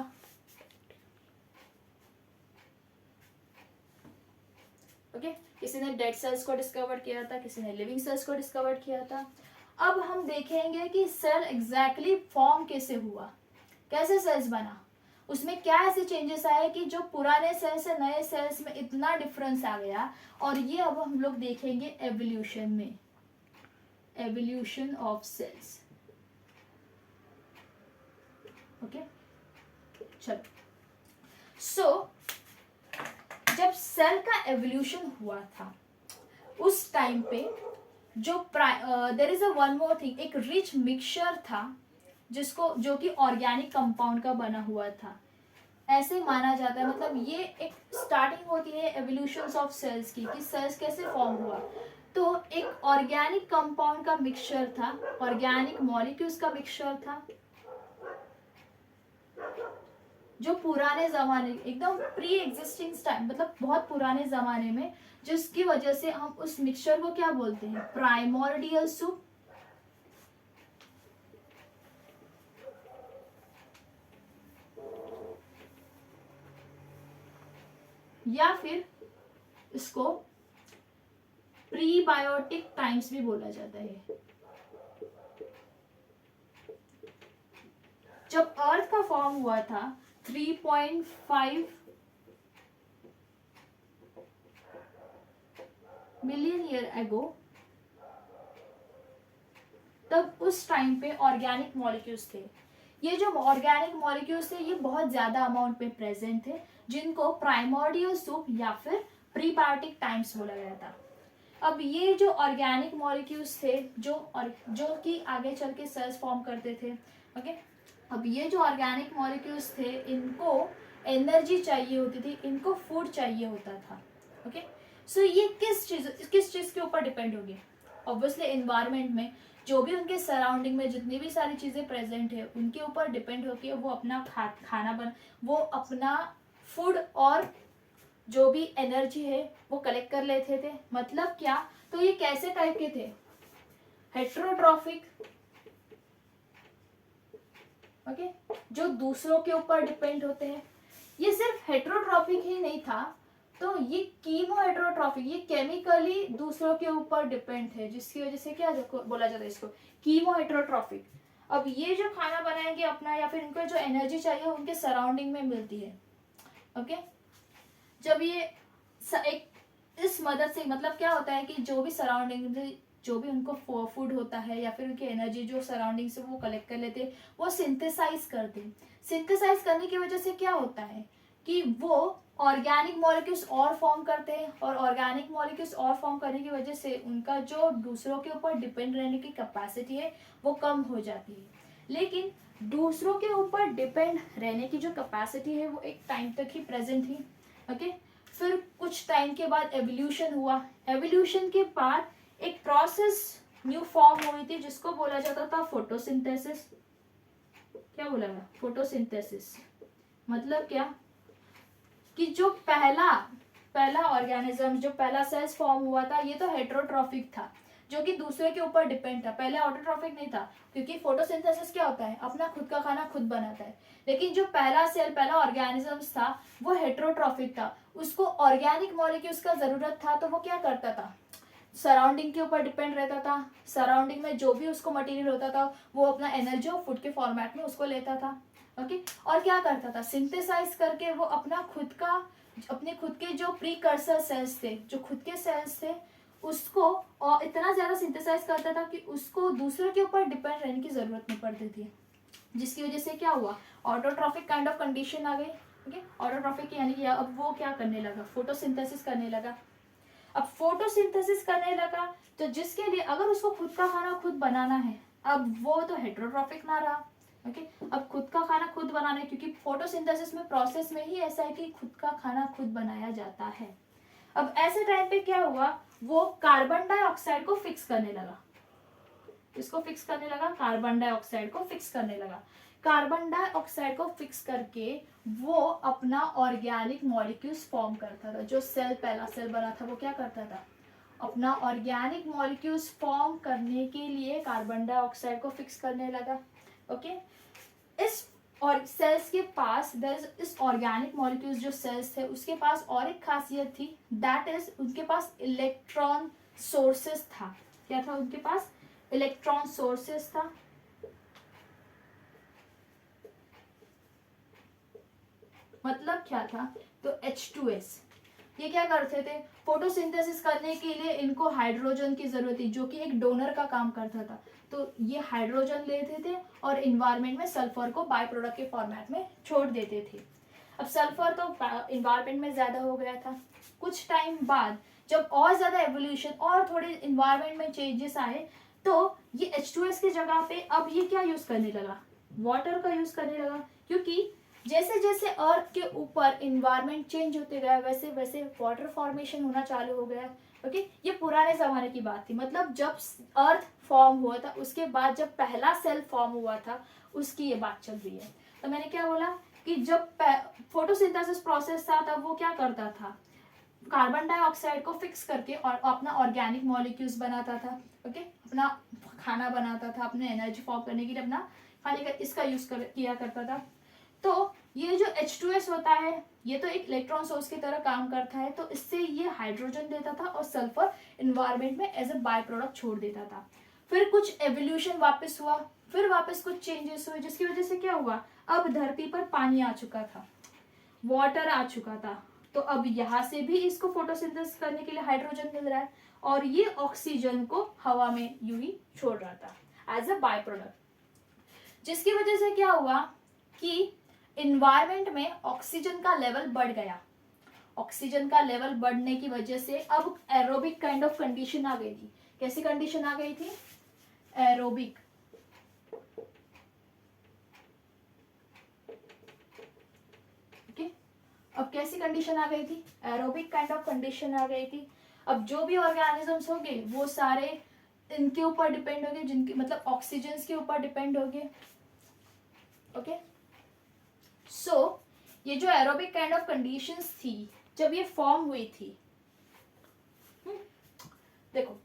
ओके, किसी ने डेड सेल्स को डिस्कवर किया था, किसी ने लिविंग सेल्स को डिस्कवर किया था। अब हम देखेंगे कि सेल एग्जैक्टली फॉर्म कैसे हुआ, कैसे सेल्स बना, उसमें क्या ऐसे चेंजेस आए कि जो पुराने सेल से नए सेल्स में इतना डिफरेंस आ गया। और ये अब हम लोग देखेंगे एवोल्यूशन में, एवोल्यूशन ऑफ सेल्स। ओके, चलो। सो जब सेल का एवोल्यूशन हुआ था उस टाइम पे जो there is a one more thing, एक रिच मिक्सचर था जिसको, जो कि ऑर्गेनिक कंपाउंड का बना हुआ था, ऐसे माना जाता है। मतलब ये एक स्टार्टिंग होती है एवोल्यूशन ऑफ सेल्स की, कि सेल्स कैसे फॉर्म हुआ। तो एक ऑर्गेनिक कंपाउंड का मिक्सचर था, ऑर्गेनिक मॉलिक्यूल्स का मिक्सचर था, जो पुराने जमाने, एकदम प्री एग्जिस्टिंग टाइम, मतलब बहुत पुराने जमाने में, जिसकी वजह से हम उस मिक्सचर को क्या बोलते हैं, प्राइमोर्डियल सूप। या फिर इसको प्रीबायोटिक टाइम्स भी बोला जाता है। जब अर्थ का फॉर्म हुआ था 3.5 मिलियन ईयर एगो, तब उस टाइम पे ऑर्गेनिक मॉलिक्यूल्स थे। ये जो ऑर्गेनिक मॉलिक्यूल्स थे ये बहुत ज्यादा अमाउंट में प्रेजेंट थे, जिनको प्राइमोर्डियल सूप या फिर प्रीबायोटिक टाइम्स बोला गया था। अब ये जो ऑर्गेनिक मॉलिक्यूल्स थे जो कि आगे चल के सेल्स फॉर्म करते थे। ओके, अब ये जो ऑर्गेनिक मॉलिक्यूल्स थे इनको एनर्जी चाहिए होती थी, इनको फूड चाहिए होता था। ओके, सो ये किस चीज के ऊपर डिपेंड होगी, ऑब्वियसली एनवायरनमेंट में जो भी उनके सराउंडिंग में जितनी भी सारी चीजें प्रेजेंट है उनके ऊपर डिपेंड होकर वो अपना खाना वो अपना फूड और जो भी एनर्जी है वो कलेक्ट कर लेते थे। मतलब क्या, तो ये कैसे टाइप के थे, हेट्रोट्रॉफिक। ओके, जो दूसरों के ऊपर डिपेंड होते हैं। ये सिर्फ हेट्रोट्रॉफिक ही नहीं था, तो ये कीमो हेट्रोट्रॉफिक, ये केमिकली दूसरों के ऊपर डिपेंड है, जिसकी वजह से क्या बोला जाता है इसको, कीमो हेट्रोट्रॉफिक। अब ये जो खाना बनाएंगे अपना या फिर इनको जो एनर्जी चाहिए उनके सराउंडिंग में मिलती है। ओके, जब ये एक इस मदद से, मतलब क्या होता है कि जो भी सराउंडिंग, जो भी उनको फूड होता है या फिर उनकी एनर्जी जो सराउंडिंग से वो कलेक्ट कर लेते हैं, वो सिंथेसाइज करते हैं। सिंथेसाइज करने की वजह से क्या होता है कि वो ऑर्गेनिक मॉलिक्यूल्स और फॉर्म करते हैं, और ऑर्गेनिक मॉलिक्यूल्स और फॉर्म करने की वजह से उनका जो दूसरों के ऊपर डिपेंड रहने की कैपेसिटी है वो कम हो जाती है। लेकिन दूसरों के ऊपर डिपेंड रहने की जो कैपेसिटी है वो एक टाइम तक ही प्रेजेंट थी। ओके, फिर कुछ टाइम के बाद एवोल्यूशन हुआ। एवोल्यूशन के बाद एक प्रोसेस न्यू फॉर्म हुई थी जिसको बोला जाता था फोटोसिंथेसिस। क्या बोला गया, फोटोसिंथेसिस। मतलब क्या कि जो पहला ऑर्गेनिज्म, जो पहला सेल्स फॉर्म हुआ था, ये तो हेट्रोट्रॉफिक था, जो कि दूसरे के ऊपर डिपेंड था। पहले ऑटोट्रॉफिक नहीं था, क्योंकि फोटोसिंथेसिस क्या होता है, अपना खुद का खाना खुद बनाता है। लेकिन जो पहला सेल, पहला ऑर्गेनिज्म था वो हेट्रोट्रॉफिक था, उसको ऑर्गेनिक मॉलिक्यूल्स का जरूरत था, तो वो क्या करता था, सराउंडिंग के ऊपर डिपेंड रहता था। सराउंडिंग में जो भी उसको मटेरियल होता था वो अपना एनर्जी और फूड के फॉर्मेट में उसको लेता था। ओके, और क्या करता था, सिंथेसाइज करके वो अपने खुद के जो प्रीकर्सर सेल्स थे, जो खुद के सेल्स थे, उसको और इतना ज्यादा सिंथेसाइज करता था कि उसको दूसरों के ऊपर डिपेंड रहने की जरूरत नहीं पड़ती थी, जिसकी वजह से क्या हुआ, ऑटोट्रॉफिक काइंड ऑफ कंडीशन आ गई। ओके, ऑटोट्रॉफिक यानी कि अब वो क्या करने लगा, फोटोसिंथेसिस करने लगा। अब फोटोसिंथेसिस करने लगा तो जिसके लिए अगर उसको खुद का खाना खुद बनाना है, अब वो तो हेट्रोट्रॉफिक ना रहा, ओके अब खुद का खाना खुद बनाना है, क्योंकि फोटोसिंथेसिस में प्रोसेस में ही ऐसा है कि खुद का खाना खुद बनाया जाता है। अब ऐसे टाइम पे क्या हुआ, वो कार्बन डाइऑक्साइड को फिक्स करने लगा। इसको फिक्स करने लगा, कार्बन डाइऑक्साइड को फिक्स करने लगा। कार्बन डाइऑक्साइड को फिक्स करके वो अपना ऑर्गेनिक मॉलिक्यूल्स फॉर्म करता था। जो सेल पहला सेल बना था वो क्या करता था, अपना ऑर्गेनिक मॉलिक्यूल्स फॉर्म करने के लिए कार्बन डाइऑक्साइड को फिक्स करने लगा। ओके इस और सेल्स के पास इस ऑर्गेनिक मॉलिक्यूल्स जो सेल्स थे उसके पास और एक खासियत थी, दैट इज उनके पास इलेक्ट्रॉन सोर्सेस था। क्या था उनके पास, इलेक्ट्रॉन सोर्सेस था। मतलब क्या था, तो H2S ये क्या करते थे, फोटोसिंथेसिस करने के लिए इनको हाइड्रोजन की जरूरत थी, जो कि एक डोनर का काम करता था। तो ये हाइड्रोजन लेते थे और इन्वायरमेंट में सल्फर को बाय प्रोडक्ट के फॉर्मेट में छोड़ देते थे। अब सल्फर तो इन्वायरमेंट में ज्यादा हो गया था। कुछ टाइम बाद जब और ज्यादा एवोल्यूशन और थोड़े इन्वायरमेंट में चेंजेस आए, तो ये H2S की जगह पे अब ये क्या यूज करने लगा, वाटर का यूज करने लगा। क्योंकि जैसे जैसे अर्थ के ऊपर इन्वायरमेंट चेंज होते गया वैसे वैसे वाटर फॉर्मेशन होना चालू हो गया। ओके ये पुराने जमाने की बात थी, मतलब जब अर्थ फॉर्म हुआ था उसके बाद जब पहला सेल फॉर्म हुआ था उसकी ये बात चल रही है। तो मैंने क्या बोला कि जब फोटोसिंथेसिस प्रोसेस था तब वो क्या करता था, कार्बन डाइऑक्साइड को फिक्स करके और अपना ऑर्गेनिक मॉलिक्यूल्स बनाता था। ओके अपना खाना बनाता था, अपने एनर्जी फॉर्म करने के लिए अपना खाने का इसका यूज किया करता था। तो ये जो H2S होता है ये तो एक इलेक्ट्रॉन सोर्स की तरह काम करता है, तो इससे ये हाइड्रोजन देता था और सल्फर इन्वायरमेंट में एज ए बाय प्रोडक्ट छोड़ देता था। फिर कुछ एवोल्यूशन वापस हुआ, फिर वापस कुछ चेंजेस हुए, जिसकी वजह से क्या हुआ, अब धरती पर पानी आ चुका था, वाटर आ चुका था। तो अब यहाँ से भी इसको फोटोसिंथेसिस करने के लिए हाइड्रोजन मिल रहा है और ये ऑक्सीजन को हवा में यूं ही छोड़ रहा था एज अ बाय प्रोडक्ट, जिसकी वजह से क्या हुआ कि इन्वायरमेंट में ऑक्सीजन का लेवल बढ़ गया। ऑक्सीजन का लेवल बढ़ने की वजह से अब एरोबिक काइंड ऑफ कंडीशन आ गई थी। कैसी कंडीशन आ गई थी, एरोबिक। ओके अब कैसी कंडीशन आ गई थी, एरोबिक काइंड ऑफ कंडीशन आ गई थी। अब जो भी ऑर्गेनिजम्स होंगे वो सारे इनके ऊपर डिपेंड होंगे, जिनके मतलब ऑक्सीजन के ऊपर डिपेंड होंगे। ओके सो ये जो एरोबिक काइंड ऑफ कंडीशंस थी जब ये फॉर्म हुई थी, देखो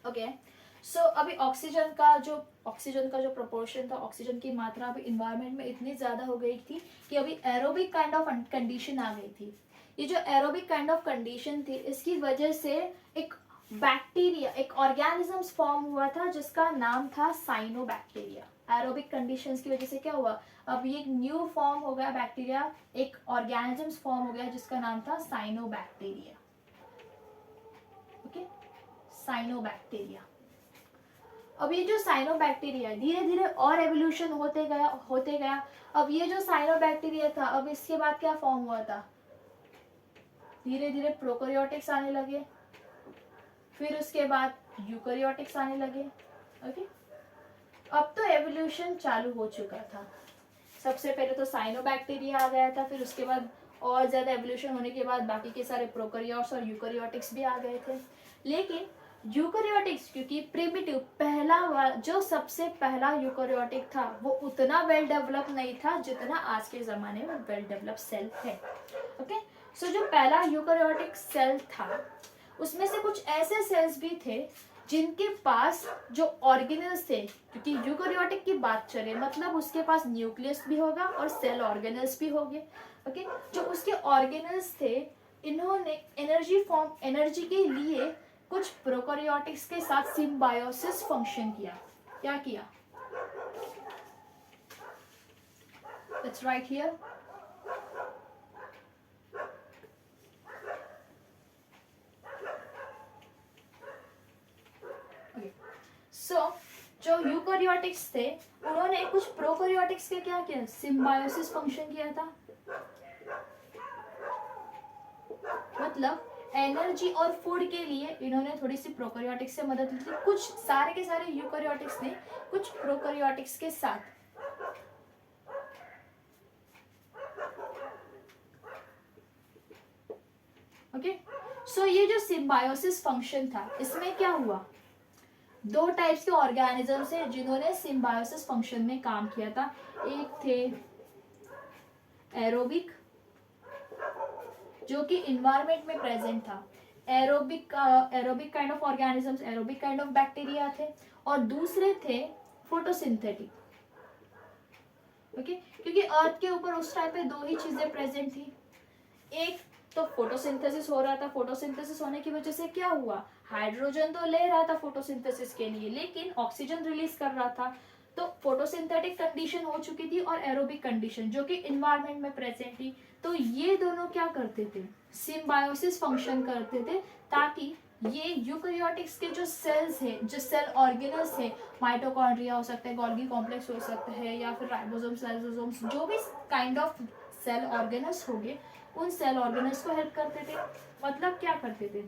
ओके सो अभी ऑक्सीजन का जो प्रोपोर्शन था, ऑक्सीजन की मात्रा अभी इन्वायरमेंट में इतनी ज्यादा हो गई थी कि अभी एरोबिक काइंड ऑफ कंडीशन आ गई थी। ये जो एरोबिक काइंड ऑफ कंडीशन थी इसकी वजह से एक बैक्टीरिया, एक ऑर्गेनिजम्स फॉर्म हुआ था जिसका नाम था साइनोबैक्टीरिया। एरोबिक कंडीशंस की वजह से क्या हुआ, अब ये एक न्यू फॉर्म हो गया बैक्टीरिया, एक ऑर्गेनिजम्स फॉर्म हो गया जिसका नाम था साइनोबैक्टीरिया। Okay cyanobacteria. अब ये जो साइनोबैक्टीरिया धीरे धीरे और एवोल्यूशन होते गया। अब ये जो साइनोबैक्टीरिया था अब इसके बाद क्या फॉर्म हुआ था, धीरे धीरे प्रोकैरियोटिक्स आने लगे, फिर उसके बाद यूकैरियोटिक्स आने लगे। ओके अब तो एवोल्यूशन चालू हो चुका था। सबसे पहले तो साइनोबैक्टीरिया आ गया था, फिर उसके बाद और ज्यादा एवोल्यूशन होने के बाद बाकी के सारे प्रोकैरियोट्स और यूकैरियोटिक्स भी आ गए थे। लेकिन यूकैरियोटिक्स क्योंकि प्रिमिटिव पहला जो सबसे पहला यूकैरियोटिक था वो उतना वेल डेवलप नहीं था जितना आज के जमाने में वेल डेवलप सेल है। ओके सो जो पहला यूकैरियोटिक सेल था उसमें से कुछ ऐसे सेल्स भी थे जिनके पास जो ऑर्गेनल्स थे, क्योंकि यूकैरियोटिक की बात चले मतलब उसके पास न्यूक्लियस भी होगा और सेल ऑर्गेनल्स भी होंगे। ओके जो उसके ऑर्गेनल्स थे इन्होंने एनर्जी के लिए कुछ प्रोकैरियोटिक्स के साथ सिम्बायोसिस फंक्शन किया। क्या किया, लेट्स राइट हियर। सो जो यूकैरियोटिक्स थे उन्होंने कुछ प्रोकैरियोटिक्स के क्या किया, सिम्बायोसिस फंक्शन किया था। मतलब एनर्जी और फूड के लिए इन्होंने थोड़ी सी प्रोकैरियोटिक्स से मदद ली थी, कुछ सारे के सारे यूकैरियोटिक्स ने कुछ प्रोकैरियोटिक्स के साथ। ओके, सो ये जो सिम्बायोसिस फंक्शन था, इसमें क्या हुआ, दो टाइप्स के ऑर्गेनिजम्स हैं जिन्होंने सिम्बायोसिस फंक्शन में काम किया था। एक थे एरोबिक, जो कि इन्वायरमेंट में प्रेजेंट था, aerobic kind of organisms, aerobic kind of bacteria थे, और दूसरे थे फोटोसिंथेटिक। ओके, क्योंकि अर्थ के ऊपर उस टाइम पे दो ही चीजें प्रेजेंट थी, एक तो फोटोसिंथेसिस हो रहा था, फोटोसिंथेसिस होने की वजह से क्या हुआ, हाइड्रोजन तो ले रहा था फोटोसिंथेसिस के लिए, लेकिन ऑक्सीजन रिलीज कर रहा था, तो फोटोसिंथेटिक कंडीशन हो चुकी थी और एरोबिक कंडीशन जो कि इन्वायरमेंट में प्रेजेंट थी। तो ये दोनों क्या करते थे, सिम्बायोसिस फंक्शन करते थे, ताकि ये यूकैरियोटिक्स के जो सेल्स है, जो सेल ऑर्गेनल्स है, माइटोकॉन्ड्रिया हो सकता है, गोल्गी कॉम्प्लेक्स हो सकता है, या फिर राइबोसोम्स, लाइसोसोम्स, जो भी काइंड ऑफ सेल ऑर्गेनल्स हो गए, उन सेल ऑर्गेनल्स को हेल्प करते थे। मतलब क्या करते थे,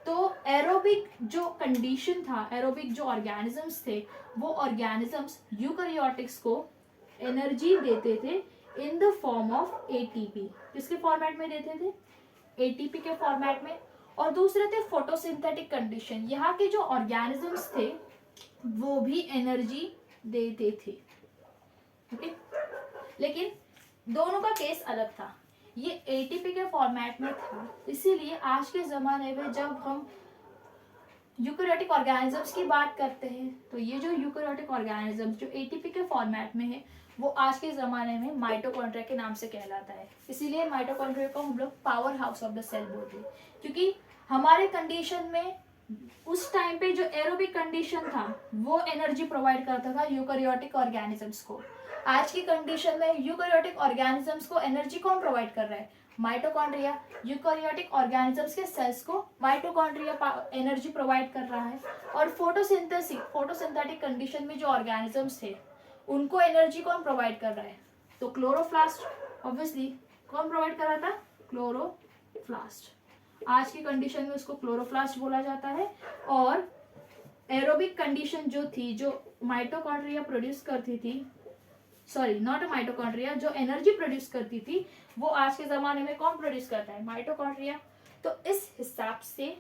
तो एरोबिक जो कंडीशन था, एरोबिक जो ऑर्गेनिजम्स थे, वो ऑर्गेनिजम्स यूकैरियोटिक्स को एनर्जी देते थे in the form of ATP. किसके फॉर्मेट में देते थे, एटीपी के फॉर्मेट में। और दूसरे थे फोटोसिंथेटिक कंडीशन, यहाँ के जो ऑर्गेनिजम्स थे वो भी एनर्जी देते थे। ओके, लेकिन दोनों का केस अलग था, ये एटीपी के फॉर्मेट में था, इसीलिए आज के ज़माने में जब हम यूकैरियोटिक ऑर्गेनिजम्स की बात करते हैं, तो ये जो यूकैरियोटिक ऑर्गेनिजम्स जो एटीपी के फॉर्मेट में है, वो आज के ज़माने में माइटोकॉन्ड्रिया के नाम से कहलाता है। इसीलिए माइटोकॉन्ड्रिया को हम लोग powerhouse of the cell बोलते हैं, क्योंकि हमारे कंडीशन में उस टाइम पे जो एरोबिक कंडीशन था वो एनर्जी प्रोवाइड करता था यूकैरियोटिक ऑर्गेनिजम्स को। आज की कंडीशन में यूकैरियोटिक ऑर्गेनिजम्स को एनर्जी कौन प्रोवाइड कर रहा है, माइटोकॉन्ड्रिया। यूकैरियोटिक ऑर्गेनिजम्स के सेल्स को माइटोकॉन्ड्रिया एनर्जी प्रोवाइड कर रहा है। और फोटोसिंथेटिक कंडीशन में जो ऑर्गेनिजम्स थे उनको एनर्जी कौन प्रोवाइड कर रहा है, तो क्लोरोप्लास्ट ऑब्वियसली कौन प्रोवाइड कर रहा था, क्लोरोप्लास्ट। आज की कंडीशन में उसको क्लोरोप्लास्ट बोला जाता है। और एरोबिक कंडीशन जो थी, जो माइटोकॉन्ड्रिया प्रोड्यूस करती थी, सॉरी नॉट माइटोकॉन्ड्रिया, जो एनर्जी प्रोड्यूस करती थी, वो आज के ज़माने में कौन प्रोड्यूस करता है, माइटोकॉन्ड्रिया। तो इस हिसाब से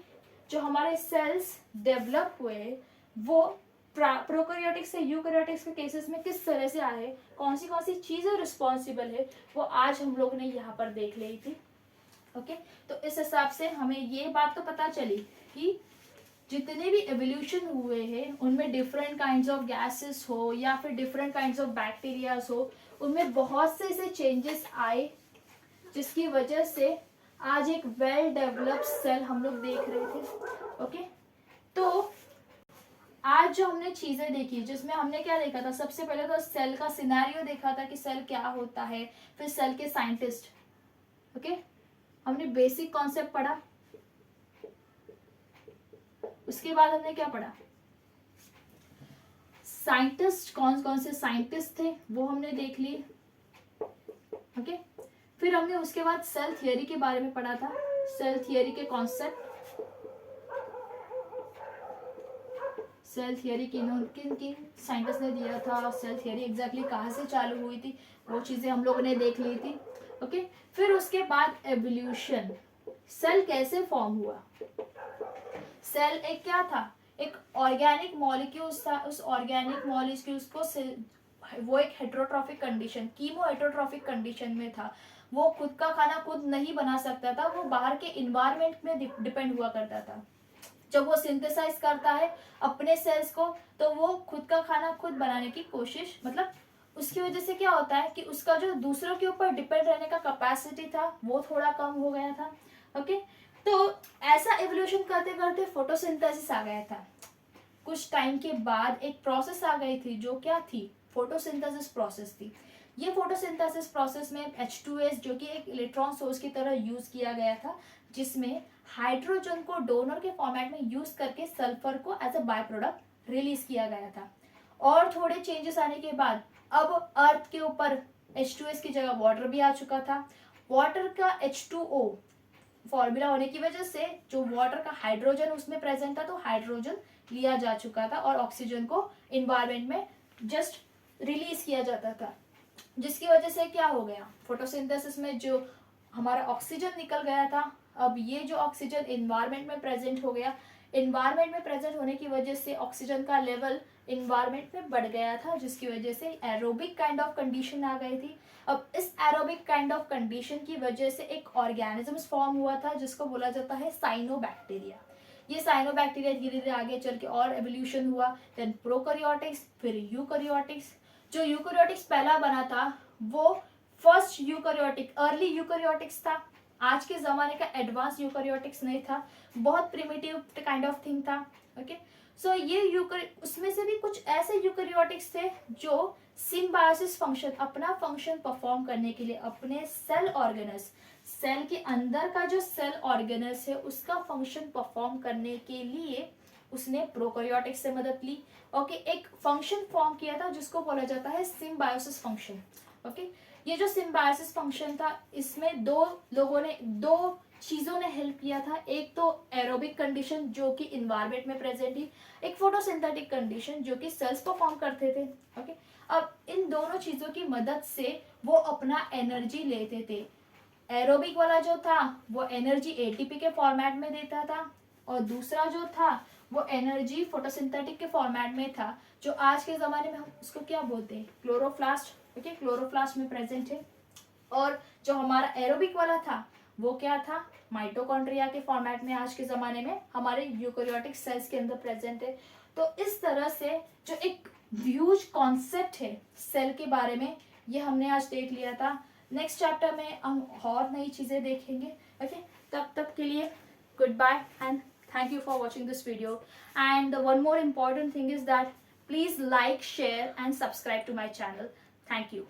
जो हमारे सेल्स डेवलप हुए वो प्रोकैरियोटिक्स से यूकैरियोटिक्स के केसेस में किस तरह से आए, कौन सी चीज़ें रिस्पॉन्सिबल है, वो आज हम लोग ने यहाँ पर देख ली थी। ओके, तो इस हिसाब से हमें ये बात तो पता चली कि जितने भी एवोल्यूशन हुए हैं उनमें डिफरेंट काइंड्स ऑफ गैसेस हो या फिर डिफरेंट काइंड्स ऑफ बैक्टीरियाज हो, उनमें बहुत से ऐसे चेंजेस आए जिसकी वजह से आज एक वेल डेवलप्ड सेल हम लोग देख रहे थे। ओके, तो आज जो हमने चीजें देखी, जिसमें हमने क्या देखा था, सबसे पहले तो सेल का सिनेरियो देखा था कि सेल क्या होता है, फिर सेल के साइंटिस्ट। ओके, हमने बेसिक कॉन्सेप्ट पढ़ा, उसके बाद हमने क्या पढ़ा, साइंटिस्ट, कौन कौन से साइंटिस्ट थे वो हमने देख लिए। ओके, फिर हमने उसके बाद सेल थियरी के बारे में पढ़ा था, सेल थियरी के कॉन्सेप्ट, सेल थियरी किन किन साइंटिस्ट ने दिया था, सेल थियरी एग्जैक्टली कहाँ से चालू हुई थी, वो चीजें हम लोगों ने देख ली थी। ओके, फिर उसके बाद एवोल्यूशन, सेल कैसे फॉर्म हुआ। सेल एक क्या था, एक ऑर्गेनिक मॉलिक्यूल्स था, उस ऑर्गेनिक मॉलिक्यूल्स को वो एक heterotrophic condition, chemo heterotrophic condition में था, वो खुद का खाना खुद नहीं बना सकता था, वो बाहर के इन्वायरमेंट में डिपेंड हुआ करता था। जब वो सिंथेसाइज करता है अपने सेल्स को, तो वो खुद का खाना खुद बनाने की कोशिश, मतलब उसकी वजह से क्या होता है कि उसका जो दूसरों के ऊपर डिपेंड रहने का कैपेसिटी था वो थोड़ा कम हो गया था। ओके, तो ऐसा एवोल्यूशन करते करते फोटोसिंथेसिस आ गया था। कुछ टाइम के बाद एक प्रोसेस आ गई थी जो क्या थी, फोटोसिंथेसिस प्रोसेस थी। ये फोटोसिंथेसिस प्रोसेस में H2S जो कि एक इलेक्ट्रॉन सोर्स की तरह यूज किया गया था, जिसमें हाइड्रोजन को डोनर के फॉर्मेट में यूज करके सल्फर को as a by product release किया गया था। और थोड़े चेंजेस आने के बाद अब अर्थ के ऊपर H2S की जगह वाटर भी आ चुका था। वाटर का H2O फॉर्मूला होने की वजह से जो वाटर का हाइड्रोजन उसमें प्रेजेंट था, तो हाइड्रोजन लिया जा चुका था और ऑक्सीजन को इन्वायरमेंट में जस्ट रिलीज किया जाता था, जिसकी वजह से क्या हो गया, फोटोसिंथेसिस में जो हमारा ऑक्सीजन निकल गया था, अब ये जो ऑक्सीजन इन्वायरमेंट में प्रेजेंट हो गया, इन्वायरमेंट में प्रेजेंट होने की वजह से ऑक्सीजन का लेवल इन्वायरमेंट में बढ़ गया था, जिसकी वजह से एरोबिक काइंड ऑफ कंडीशन आ गई थी। अब इस एरोबिक काइंड ऑफ कंडीशन की वजह से एक ऑर्गेनिजम्स फॉर्म हुआ था जिसको बोला जाता है साइनोबैक्टीरिया। ये साइनोबैक्टीरिया धीरे धीरे आगे चल के और एवोल्यूशन हुआ, देन प्रोकैरियोटिक्स, फिर यूकैरियोटिक्स। जो यूकैरियोटिक्स पहला बना था वो फर्स्ट यूकैरियोटिक अर्ली यूकैरियोटिक्स था। आज के जमाने का एडवांस यूकैरियोटिक्स नहीं था, बहुत प्रिमिटिव काइंड ऑफ थिंग था। ओके, सो ये उसमें से भी कुछ ऐसे यूकैरियोटिक्स थे जो सिम्बायोसिस फंक्शन, अपना फंक्शन परफॉर्म करने के लिए अपने सेल ऑर्गेनस, सेल के अंदर का जो सेल ऑर्गेनस है उसका फंक्शन परफॉर्म करने के लिए उसने प्रोकैरियोटिक्स से मदद ली। ओके, एक फंक्शन फॉर्म किया था जिसको बोला जाता है सिम्बायोसिस फंक्शन। ओके, ये जो सिम्बायोसिस फंक्शन था इसमें दो चीजों ने हेल्प किया था। एक तो एरोबिक कंडीशन जो कि इन्वायरमेंट में प्रेजेंट थी, एक फोटोसिंथेटिक कंडीशन जो कि सेल्स परफॉर्म करते थे। ओके, अब इन दोनों चीजों की मदद से वो अपना एनर्जी लेते थे। एरोबिक वाला जो था वो एनर्जी एटीपी के फॉर्मेट में देता था, और दूसरा जो था वो एनर्जी फोटोसिंथेटिक के फॉर्मेट में था, जो आज के जमाने में हम उसको क्या बोलते हैं, क्लोरोप्लास्ट। ओके, क्लोरोप्लास्ट में प्रेजेंट है। और जो हमारा एरोबिक वाला था वो क्या था, माइटोकॉन्ड्रिया के फॉर्मेट में आज के जमाने में हमारे यूकैरियोटिक सेल्स के अंदर प्रेजेंट है। तो इस तरह से जो एक ह्यूज कॉन्सेप्ट है सेल के बारे में, ये हमने आज देख लिया था। नेक्स्ट चैप्टर में हम और नई चीजें देखेंगे। ओके, तब तक के लिए goodbye and thank you for watching this video. And one more important thing is that please like, share and subscribe to my channel. Thank you.